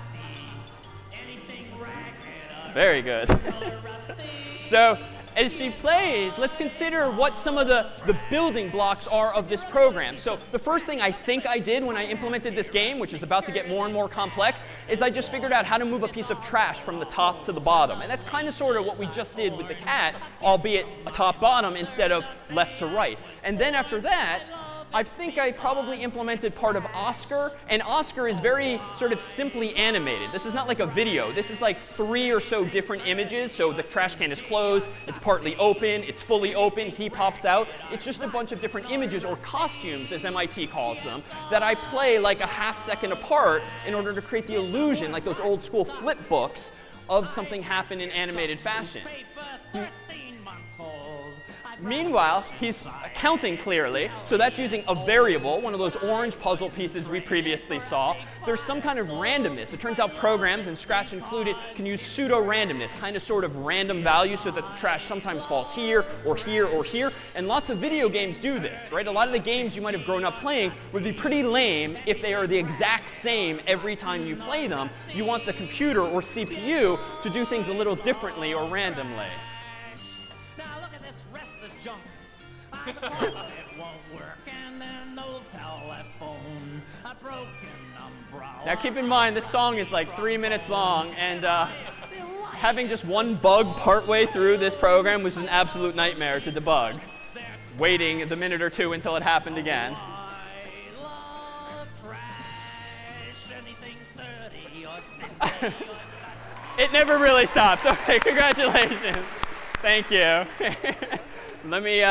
Anything ragged or Very good. rusty. So as she plays, let's consider what some of the building blocks are of this program. So the first thing I think I did when I implemented this game, which is about to get more and more complex, is I just figured out how to move a piece of trash from the top to the bottom. And that's kind of sort of what we just did with the cat, albeit a top-bottom instead of left to right. And then after that, I think I probably implemented part of Oscar. And Oscar is very sort of simply animated. This is not like a video. This is like 3 or so different images. So the trash can is closed. It's partly open. It's fully open. He pops out. It's just a bunch of different images, or costumes, as MIT calls them, that I play like a half-second apart in order to create the illusion, like those old school flip books, of something happened in animated fashion. Paper 13 months old. I've Meanwhile, he's counting clearly, so that's using a variable, one of those orange puzzle pieces we previously saw. There's some kind of randomness. It turns out programs, and Scratch included, can use pseudo randomness, kind of sort of random values so that the trash sometimes falls here, or here, or here. And lots of video games do this, right? A lot of the games you might have grown up playing would be pretty lame if they are the exact same every time you play them. You want the computer or CPU to do things a little differently or randomly. Now look at this restless junk. I thought it won't work, and then no telephone, a broken umbrella. Now keep in mind, this song is like 3 minutes long, and having just one bug partway through this program was an absolute nightmare to debug. Waiting the minute or two until it happened again. I love trash, anything 30 or 50. It never really stops. Okay, congratulations. Thank you. Let me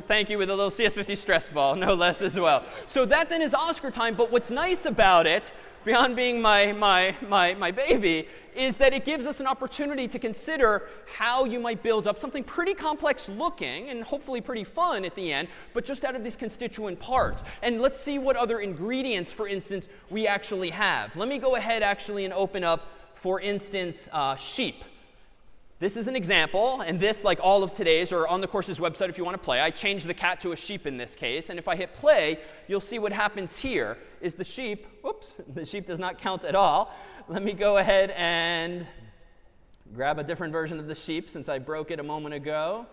thank you with a little CS50 stress ball, no less as well. So that then is Oscar time, but what's nice about it, beyond being my baby, is that it gives us an opportunity to consider how you might build up something pretty complex looking and hopefully pretty fun at the end, but just out of these constituent parts. And let's see what other ingredients, for instance, we actually have. Let me go ahead actually and open up, for instance, sheep. This is an example, and this, like all of today's, or on the course's website if you want to play. I changed the cat to a sheep in this case, and if I hit play, you'll see what happens here is the sheep, whoops, the sheep does not count at all. Let me go ahead and grab a different version of the sheep since I broke it a moment ago.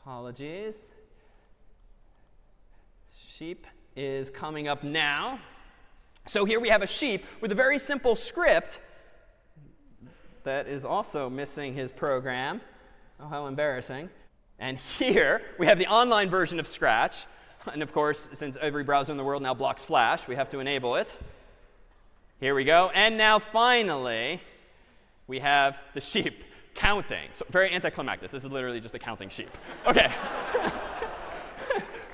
Apologies. Sheep is coming up now. So here we have a sheep with a very simple script that is also missing his program. Oh, how embarrassing. And here we have the online version of Scratch. And of course, since every browser in the world now blocks Flash, we have to enable it. Here we go. And now finally, we have the sheep counting. So very anticlimactic. This is literally just a counting sheep. OK.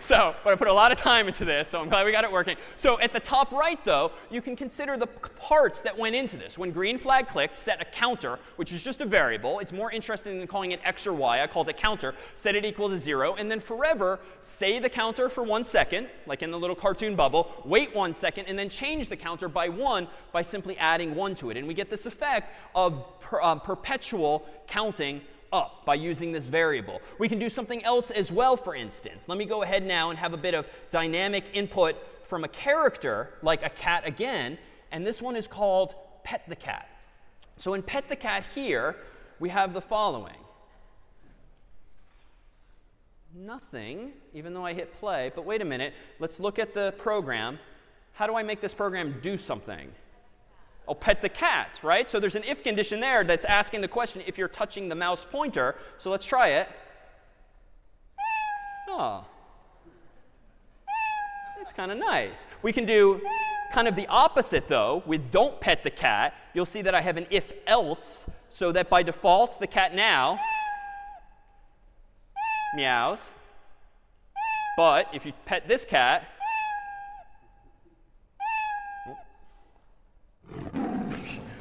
So, but I put a lot of time into this, so I'm glad we got it working. So at the top right, though, you can consider the parts that went into this. When green flag clicked, set a counter, which is just a variable. It's more interesting than calling it x or y. I called it counter, set it equal to 0, and then forever say the counter for 1 second, like in the little cartoon bubble, wait 1 second, and then change the counter by 1 by simply adding 1 to it. And we get this effect of perpetual counting up by using this variable. We can do something else as well, for instance. Let me go ahead now and have a bit of dynamic input from a character, like a cat again, and this one is called Pet the Cat. So in Pet the Cat here, we have the following. Nothing, even though I hit play, but wait a minute, let's look at the program. How do I make this program do something? Oh, pet the cat, right? So there's an if condition there that's asking the question if you're touching the mouse pointer. So let's try it. Oh. It's kind of nice. We can do kind of the opposite, though. With don't pet the cat, you'll see that I have an if-else, so that by default, the cat now meows. But if you pet this cat,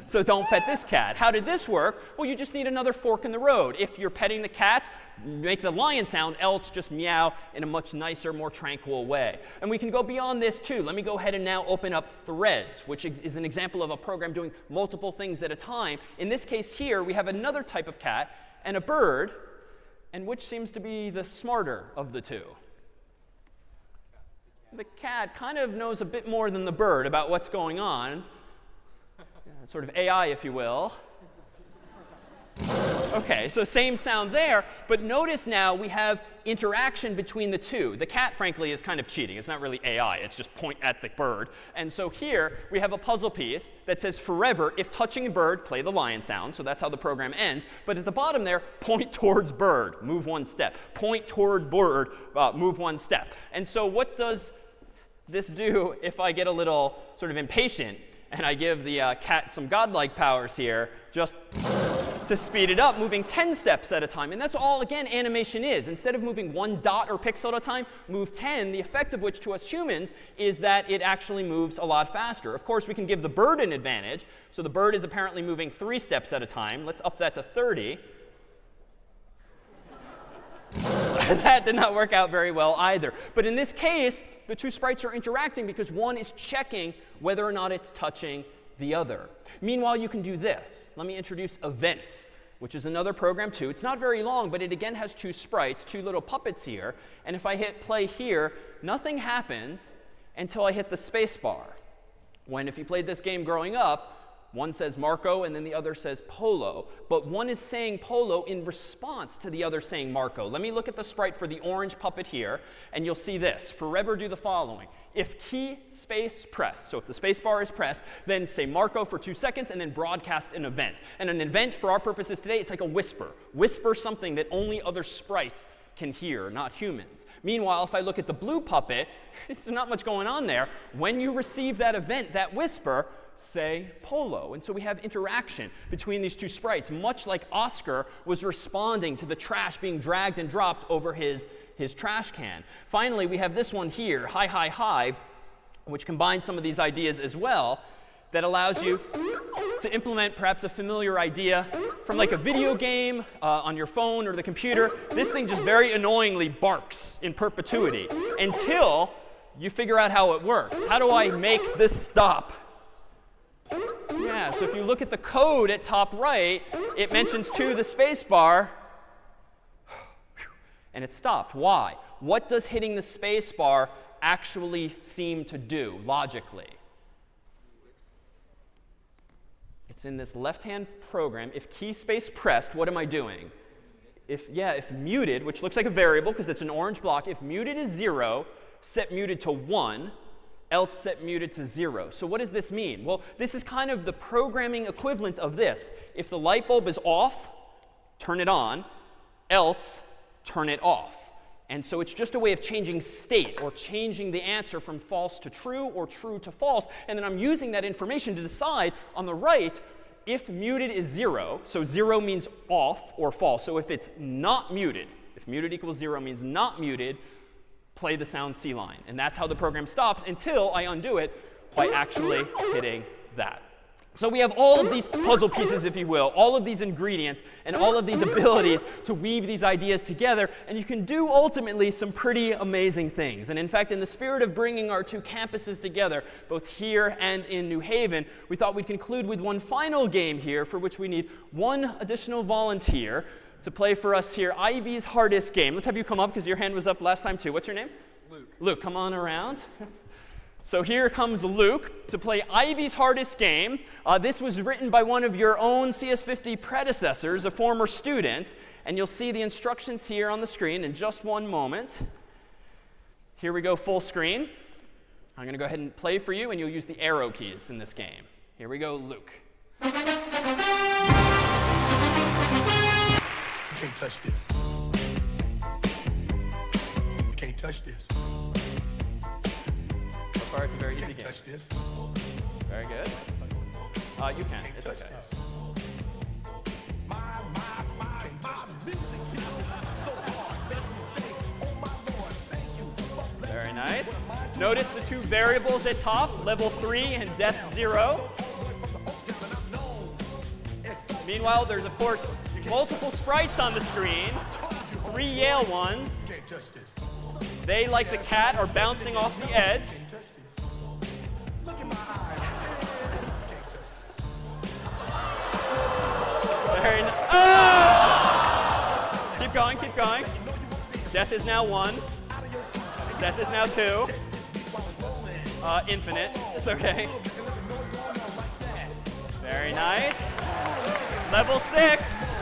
so don't pet this cat. How did this work? Well, you just need another fork in the road. If you're petting the cat, make the lion sound, else just meow in a much nicer, more tranquil way. And we can go beyond this, too. Let me go ahead and now open up threads, which is an example of a program doing multiple things at a time. In this case here, we have another type of cat and a bird, and which seems to be the smarter of the two? The cat kind of knows a bit more than the bird about what's going on. Sort of AI, if you will. OK, so same sound there. But notice now we have interaction between the two. The cat, frankly, is kind of cheating. It's not really AI. It's just point at the bird. And so here we have a puzzle piece that says forever, if touching the bird, play the lion sound. So that's how the program ends. But at the bottom there, point towards bird, move 1 step. Point toward bird, move 1 step. And so what does this do if I get a little sort of impatient and I give the cat some godlike powers here, just to speed it up, moving 10 steps at a time? And that's all, again, animation is. Instead of moving 1 dot or pixel at a time, move 10, the effect of which to us humans is that it actually moves a lot faster. Of course, we can give the bird an advantage. So the bird is apparently moving 3 steps at a time. Let's up that to 30. that did not work out very well either. But in this case, the two sprites are interacting because one is checking whether or not it's touching the other. Meanwhile, you can do this. Let me introduce events, which is another program too. It's not very long, but it again has two sprites, two little puppets here. And if I hit play here, nothing happens until I hit the space bar. When, if you played this game growing up, one says Marco and then the other says Polo. But one is saying Polo in response to the other saying Marco. Let me look at the sprite for the orange puppet here, and you'll see this. Forever do the following. If key space pressed, so if the space bar is pressed, then say Marco for 2 seconds and then broadcast an event. And an event, for our purposes today, it's like a whisper. Whisper something that only other sprites can hear, not humans. Meanwhile, if I look at the blue puppet, there's not much going on there. When you receive that event, that whisper, say Polo. And so we have interaction between these two sprites, much like Oscar was responding to the trash being dragged and dropped over his trash can. Finally, we have this one here, hi, hi, hi, which combines some of these ideas as well, that allows you to implement perhaps a familiar idea from like a video game on your phone or the computer. This thing just very annoyingly barks in perpetuity until you figure out how it works. How do I make this stop? Yeah, so if you look at the code at top right, it mentions the space bar, and it stopped. Why? What does hitting the space bar actually seem to do logically? It's in this left-hand program. If key space pressed, what am I doing? If muted, which looks like a variable because it's an orange block, if muted is 0, set muted to 1, else set muted to 0. So what does this mean? Well, this is kind of the programming equivalent of this. If the light bulb is off, turn it on, else turn it off. And so it's just a way of changing state or changing the answer from false to true or true to false. And then I'm using that information to decide on the right if muted is 0. So 0 means off or false. So if it's not muted, if muted equals 0 means not muted, play the sound C line. And that's how the program stops until I undo it by actually hitting that. So we have all of these puzzle pieces, if you will, all of these ingredients, and all of these abilities to weave these ideas together. And you can do ultimately some pretty amazing things. And in fact, in the spirit of bringing our two campuses together, both here and in New Haven, we thought we'd conclude with one final game here for which we need one additional volunteer to play for us here, Ivy's Hardest Game. Let's have you come up because your hand was up last time too. What's your name? Luke. Luke, come on around. So here comes Luke to play Ivy's Hardest Game. This was written by one of your own CS50 predecessors, a former student. And you'll see the instructions here on the screen in just one moment. Here we go, full screen. I'm going to go ahead and play for you, and you'll use the arrow keys in this game. Here we go, Luke. You can't touch this. You can't touch this. So far, it's a very easy game. Touch this. Very good. You can. It's okay. Very nice. Notice the two variables at top, level 3 and depth 0. Meanwhile, there's, of course, multiple sprites on the screen, 3 Yale ones. They, like the cat, are bouncing off the edge. Very nice. Oh! Keep going, keep going. Death is now 1. Death is now 2. Infinite. It's okay. Very nice. Level 6.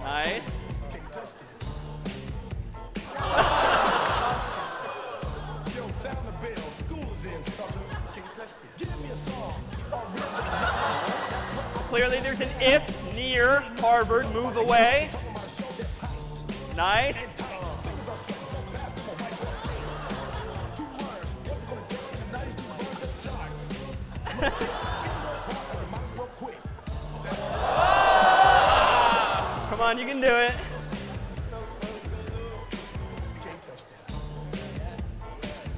Nice. Clearly there's an if near Harvard, move away. Nice. Come on, you can do it.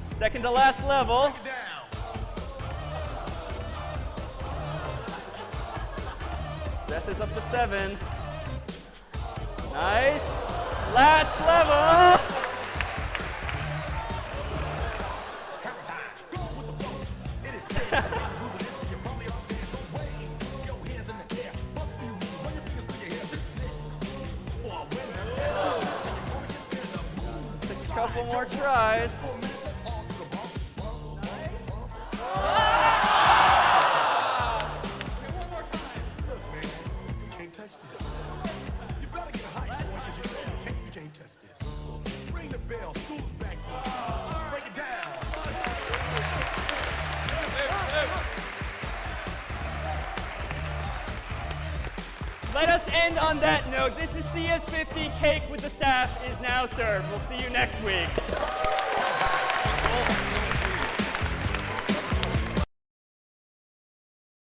Second to last level. Seth is up to 7. Nice. Last level. Takes a couple more tries. Let us end on that note. This is CS50. Cake with the staff is now served. We'll see you next week.